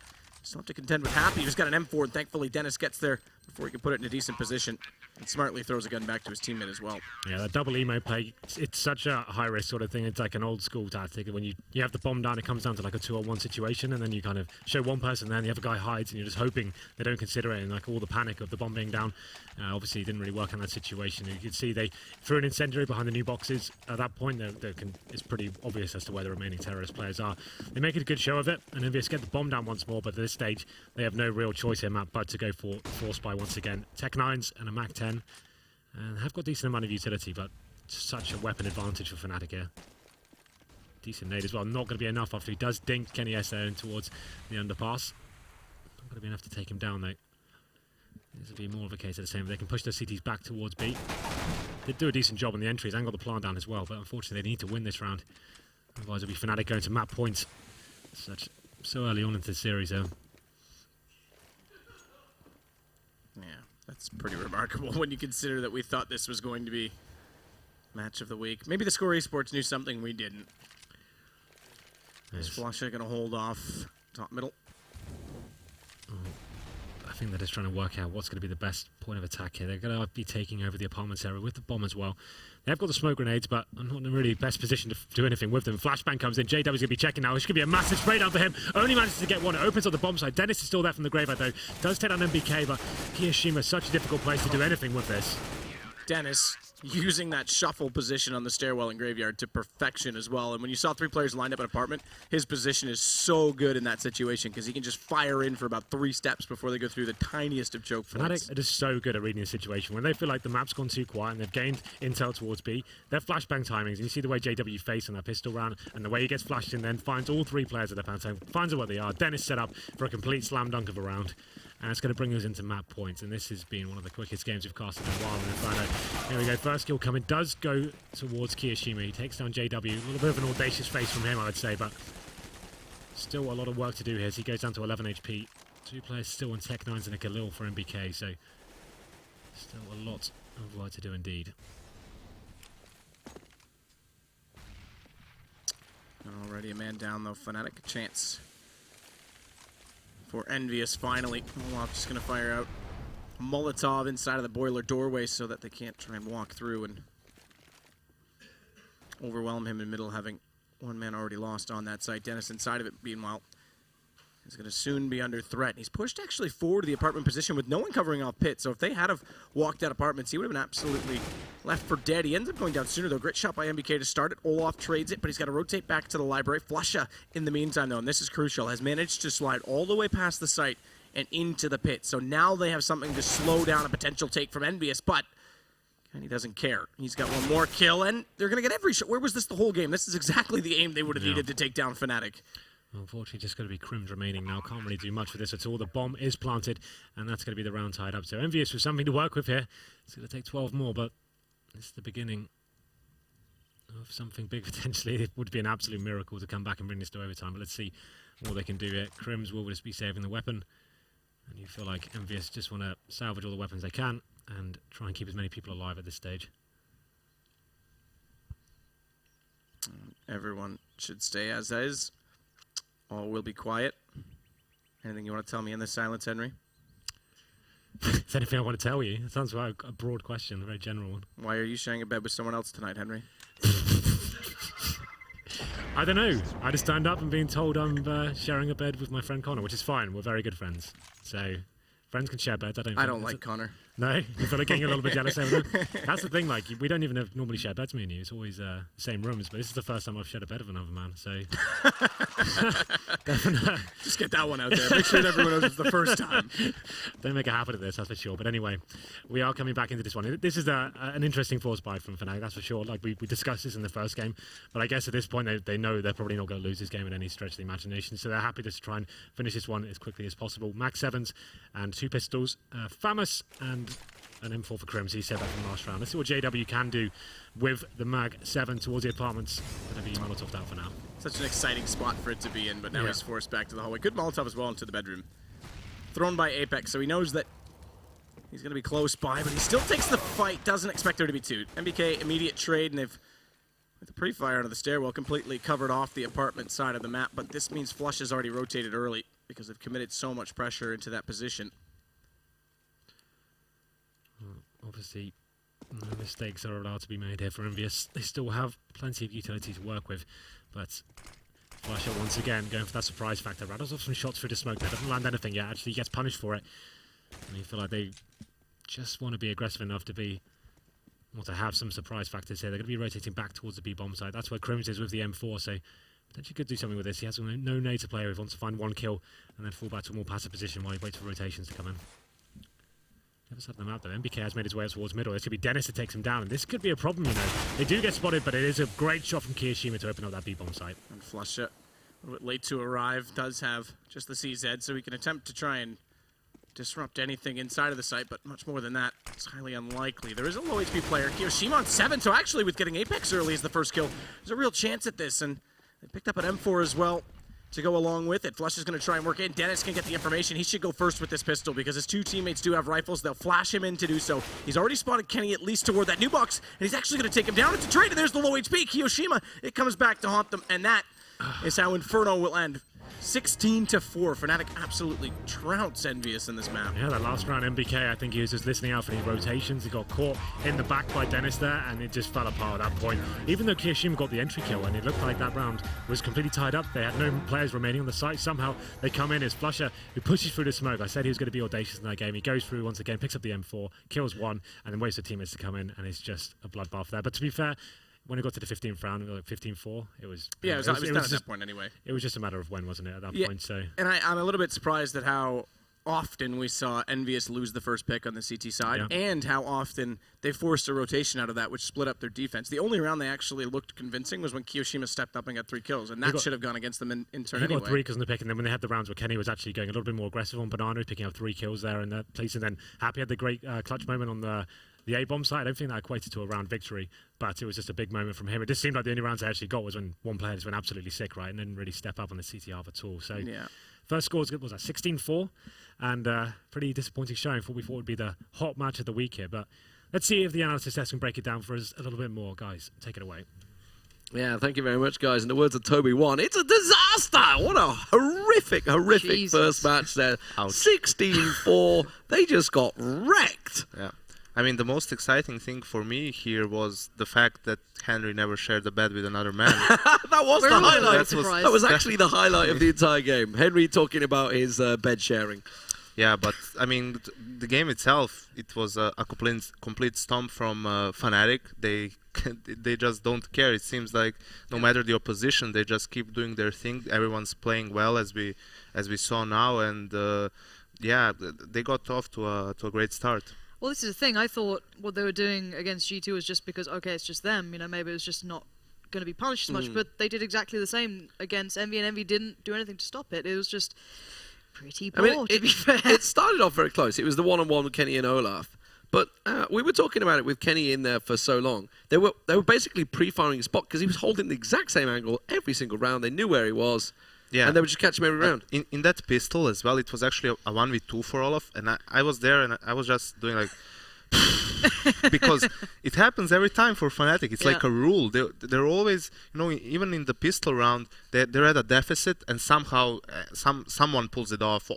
still have to contend with Happy, who's got an M4, and thankfully Dennis gets there before he can put it in a decent position, and smartly throws a gun back to his teammate as well. Yeah, that double emo play, it's such a high-risk sort of thing. It's like an old-school tactic. When you have the bomb down, it comes down to like a 2-on-1 situation, and then you kind of show one person there, and the other guy hides, and you're just hoping they don't consider it, and like all the panic of the bomb being down. Obviously, it didn't really work in that situation. You could see they threw an incendiary behind the new boxes. At that point, it's pretty obvious as to where the remaining terrorist players are. They make a good show of it, and EnVyUS get the bomb down once more, but at this stage, they have no real choice here, Matt, but to go for Force Spy once again. Tech 9s and a Mac 10, and have got decent amount of utility, but such a weapon advantage for Fnatic here. Decent nade as well. Not going to be enough after he does dink Kenny S there in towards the underpass. Not going to be enough to take him down, though. This will be more of a case of the same. They can push their CTs back towards B. They do a decent job on the entries and got the plant down as well, but unfortunately they need to win this round. Otherwise it'll be Fnatic going to map points so early on into the series there. Yeah, that's pretty remarkable when you consider that we thought this was going to be match of the week. Maybe the Score Esports knew something we didn't. Is Flasha going to hold off top middle? I think they're just trying to work out what's going to be the best point of attack here. They're going to be taking over the apartments area with the bomb as well. They've got the smoke grenades, but I'm not in a really best position to do anything with them. Flashbang comes in. JW is going to be checking now. This could be a massive spray down for him. Only manages to get 1. It opens up the bomb side. Dennis is still there from the graveyard, though. Does take down MBK, but Kiyoshima, such a difficult place to do anything with this. Dennis using that shuffle position on the stairwell and graveyard to perfection as well. And when you saw 3 players lined up in apartment, his position is so good in that situation because he can just fire in for about 3 steps before they go through the tiniest of choke points. Fnatic are just so good at reading the situation. When they feel like the map's gone too quiet and they've gained intel towards B, their flashbang timings, and you see the way JW face on that pistol round and the way he gets flashed in, then finds all 3 players at their phantom, finds out where they are. Dennis set up for a complete slam dunk of a round. And it's going to bring us into map points, and this has been one of the quickest games we've casted in a while in Inferno. Here we go, first kill coming, does go towards Kiyoshima. He takes down JW. A little bit of an audacious face from him, I would say, but still a lot of work to do here as he goes down to 11 HP. 2 players still on Tech 9s and a Galil for MBK, so Still a lot of work to do indeed. Already a man down though. Fnatic a chance for EnVyUS finally. Olaf just going to fire out a Molotov inside of the boiler doorway so that they can't try and walk through and overwhelm him in the middle, having one man already lost on that site. Dennis inside of it, meanwhile, is going to soon be under threat. He's pushed actually forward to the apartment position with no one covering off pit. So if they had have walked out apartments, he would have been absolutely left for dead. He ends up going down sooner though. Great shot by MBK to start it. Olaf trades it, but he's got to rotate back to the library. Flusha in the meantime though, and this is crucial, has managed to slide all the way past the site and into the pit. So now they have something to slow down a potential take from EnVyUS, but and he doesn't care. He's got one more kill, and they're going to get every shot. Where was this the whole game? This is exactly the aim they would have needed to take down Fnatic. Unfortunately, just going to be Crims remaining now. Can't really do much with this at all. The bomb is planted, and that's going to be the round tied up. So EnVyUS with something to work with here. It's going to take 12 more, but it's the beginning of something big potentially. It would be an absolute miracle to come back and bring this to overtime, but let's see what they can do here. Crims will just be saving the weapon, and you feel like EnVyUS just want to salvage all the weapons they can and try and keep as many people alive at this stage. Everyone should stay as is. All will be quiet. Anything you want to tell me in this silence, Henry? Is anything I want to tell you? It sounds like a broad question, a very general one. Why are you sharing a bed with someone else tonight, Henry? I don't know. I just turned up and being told I'm sharing a bed with my friend Connor, which is fine. We're very good friends. So friends can share beds. I don't like Connor. No? You feel like getting a little bit jealous over them? That's the thing, like, we don't even normally share beds, me and you. It's always same rooms, but this is the first time I've shared a bed with another man, so... Just get that one out there. Make sure that everyone knows it's the first time. Don't make a habit of this, that's for sure. But anyway, we are coming back into this one. This is an interesting force buy from Fnatic, that's for sure. Like, we discussed this in the first game, but I guess at this point they know they're probably not going to lose this game in any stretch of the imagination, so they're happy to try and finish this one as quickly as possible. Max 7s and 2 pistols, Famous and an M4 for Crims. He said that from last round. Let's see what JW can do with the Mag 7 towards the apartments. Going to be Molotov'd out for now. Such an exciting spot for it to be in, but now he's forced back to the hallway. Good Molotov as well into the bedroom. Thrown by Apex, so he knows that he's going to be close by, but he still takes the fight. Doesn't expect there to be two. MBK immediate trade, and they've, with the pre-fire under the stairwell, completely covered off the apartment side of the map, but this means Flush has already rotated early because they've committed so much pressure into that position. Obviously, no mistakes are allowed to be made here for EnVyUS. They still have plenty of utility to work with, but Flusher once again going for that surprise factor. Rattles off some shots through the smoke there, doesn't land anything yet, actually gets punished for it. And you feel like they just want to be aggressive enough to be, or to have some surprise factors here. They're going to be rotating back towards the B-bomb side. That's where Crims is with the M4, so potentially could do something with this. He has no nade to play with, wants to find one kill and then fall back to a more passive position while he waits for rotations to come in. Never set them out though. MBK has made his way up towards middle. This could be Dennis that takes him down, and this could be a problem, you know. They do get spotted, but it is a great shot from Kiyoshima to open up that B-bomb site. And Flusha, a little bit late to arrive, does have just the CZ, so he can attempt to try and disrupt anything inside of the site, but much more than that, it's highly unlikely. There is a low HP player, Kiyoshima on 7, so actually with getting Apex early as the first kill, there's a real chance at this, and they picked up an M4 as well to go along with it. Flush is going to try and work in. Dennis can get the information. He should go first with this pistol because his two teammates do have rifles. They'll flash him in to do so. He's already spotted Kenny at least toward that new box, and he's actually going to take him down. It's a trade, and there's the low HP. Kiyoshima, it comes back to haunt them, and that is how Inferno will end. 16-4. Fnatic absolutely trounced EnVyUS in this map. Yeah, that last round, MBK, I think he was just listening out for any rotations. He got caught in the back by Dennis there, and it just fell apart at that point. Even though Kiyoshima got the entry kill, and it looked like that round was completely tied up, they had no players remaining on the site. Somehow they come in as Flusher, who pushes through the smoke. I said he was going to be audacious in that game. He goes through once again, picks up the M4, kills one, and then waits for teammates to come in, and it's just a bloodbath there. But to be fair, when it got to the 15th round, like 15-4, it was... Yeah, it was done at that point anyway. It was just a matter of when, wasn't it, at that point, so... And I'm a little bit surprised at how often we saw EnVyUS lose the first pick on the CT side, and how often they forced a rotation out of that, which split up their defense. The only round they actually looked convincing was when Kiyoshima stepped up and got 3 kills, and that should have gone against them in turn anyway. He got 3 kills in the pick, and then when they had the rounds where Kenny was actually going a little bit more aggressive on Banana, picking up 3 kills there in that place, and then Happy had the great clutch moment on the A-bomb side. I don't think that equated to a round victory, but it was just a big moment from him. It just seemed like the only rounds they actually got was when one player just went absolutely sick, right, and didn't really step up on the CT half at all. So First score was 16-4, and pretty disappointing showing for what we thought would be the hot match of the week here. But let's see if the analysis desk can break it down for us a little bit more. Guys, take it away. Yeah, thank you very much, guys. In the words of Toby One, it's a disaster. What a horrific first match there. 16-4. They just got wrecked. Yeah. I mean, the most exciting thing for me here was the fact that Henry never shared the bed with another man. That was the highlight. That was actually the highlight of the entire game. Henry talking about his bed sharing. Yeah, but I mean, the game itself, it was a complete stomp from Fnatic. They just don't care. It seems like no matter the opposition, they just keep doing their thing. Everyone's playing well, as we saw now, and yeah, they got off to a great start. Well, this is the thing. I thought what they were doing against G2 was just because, okay, it's just them. You know, maybe it was just not going to be punished as much. But they did exactly the same against Envy, and Envy didn't do anything to stop it. It was just pretty poor, to be fair. It started off very close. It was the one-on-one with Kenny and Olaf. But we were talking about it with Kenny in there for so long. They were basically pre-firing his spot because he was holding the exact same angle every single round. They knew where he was. Yeah. And they would just catch him every round. In that pistol as well, it was actually a 1v2 for Olaf. And I was there and I was just doing like... because it happens every time for Fnatic. It's like a rule. They're always, you know, even in the pistol round, they're at a deficit, and somehow someone pulls it off,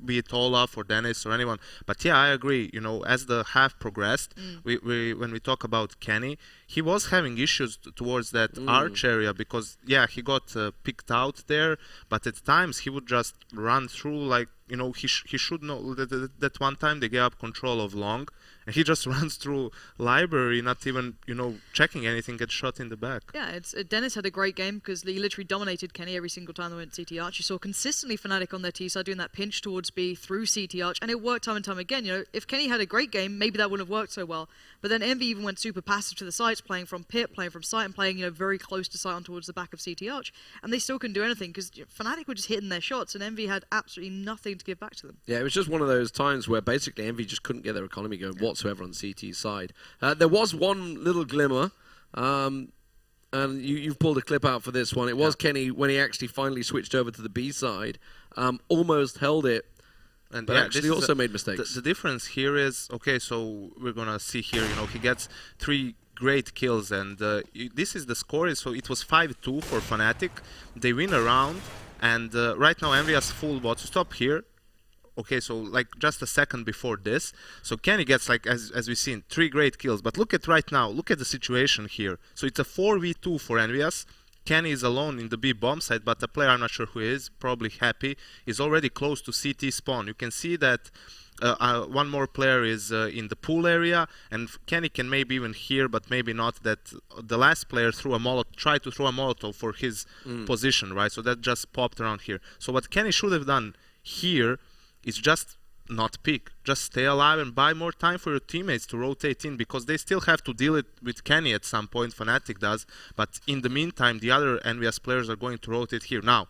be it Olaf or Dennis or anyone. But yeah, I agree. You know, as the half progressed, when we talk about Kenny, he was having issues towards that arch area because he got picked out there. But at times he would just run through like, you know, he should know that one time they gave up control of long. And he just runs through library, not even, you know, checking anything, gets shot in the back. Yeah, Dennis had a great game because he literally dominated Kenny every single time they went CT Arch. You saw consistently Fnatic on their T side doing that pinch towards B through CT Arch, and it worked time and time again. You know, if Kenny had a great game, maybe that wouldn't have worked so well. But then Envy even went super passive to the sides, playing from pit, playing from site, and playing, you know, very close to site on towards the back of CT Arch. And they still couldn't do anything because Fnatic were just hitting their shots, and Envy had absolutely nothing to give back to them. Yeah, it was just one of those times where basically Envy just couldn't get their economy going whatsoever on CT's side. There was one little glimmer, and you've pulled a clip out for this one. It was Kenny when he actually finally switched over to the B side, almost held it, and but actually also made mistakes. The difference here is, okay, so we're going to see here, you know, he gets 3 great kills, and this is the score. So it was 5-2 for Fnatic. They win a round, and right now Envy has full bot. So stop here. Okay, so like just a second before this. So Kenny gets, like, as we've seen, 3 great kills. But look at right now. Look at the situation here. So it's a 4v2 for EnVyUS. Kenny is alone in the B bomb site, but the player, I'm not sure who he is, probably Happy, is already close to CT spawn. You can see that one more player is in the pool area, and Kenny can maybe even hear, but maybe not, that the last player tried to throw a Molotov for his position, right? So that just popped around here. So what Kenny should have done here is just not peek. Just stay alive and buy more time for your teammates to rotate in, because they still have to deal with Kenny at some point. Fnatic does, but in the meantime, the other EnVyUS players are going to rotate here. Now,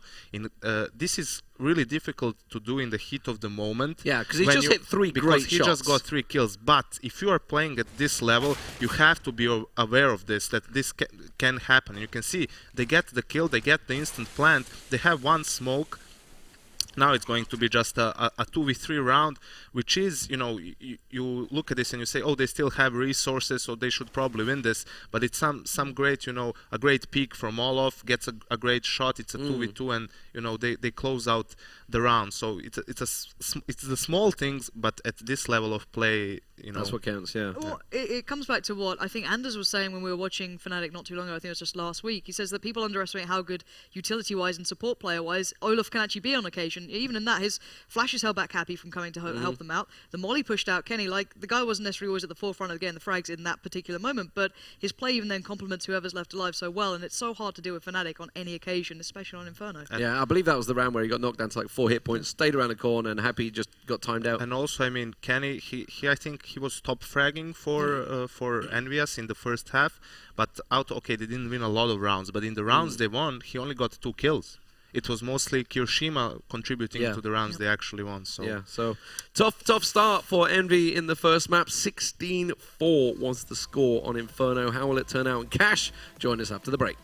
this is really difficult to do in the heat of the moment. Yeah, because he just hit 3 great shots. He just got 3 kills. But if you are playing at this level, you have to be aware of this, that this can happen. You can see they get the kill, they get the instant plant, they have 1 smoke. Now it's going to be just a 2v3 round, which is, you know, you look at this and you say, oh, they still have resources, so they should probably win this. But it's some great, you know, a great peek from Olaf, gets a great shot. It's a 2v2, and, you know, they close out the round. So it's the small things, but at this level of play, you know, that's what counts. Yeah. Well, it comes back to what I think Anders was saying when we were watching Fnatic not too long ago. I think it was just last week. He says that people underestimate how good utility-wise and support player-wise Olaf can actually be on occasion. Even in that, his flashes held back Happy from coming to help them out. The molly pushed out Kenny. Like, the guy wasn't necessarily always at the forefront of getting the frags in that particular moment, but his play even then complements whoever's left alive so well, and it's so hard to do with Fnatic on any occasion, especially on Inferno. Yeah, I believe that was the round where he got knocked down to like 4 hit points, stayed around the corner, and Happy just got timed out. And also, I mean, Kenny, he I think he was top fragging for EnVyUS in the first half, but they didn't win a lot of rounds, but in the rounds they won, he only got 2 kills. It was mostly Kirishima contributing to the rounds they actually won. So yeah, so tough start for Envy in the first map. 16-4 was the score on Inferno. How will it turn out? And Cash, join us after the break.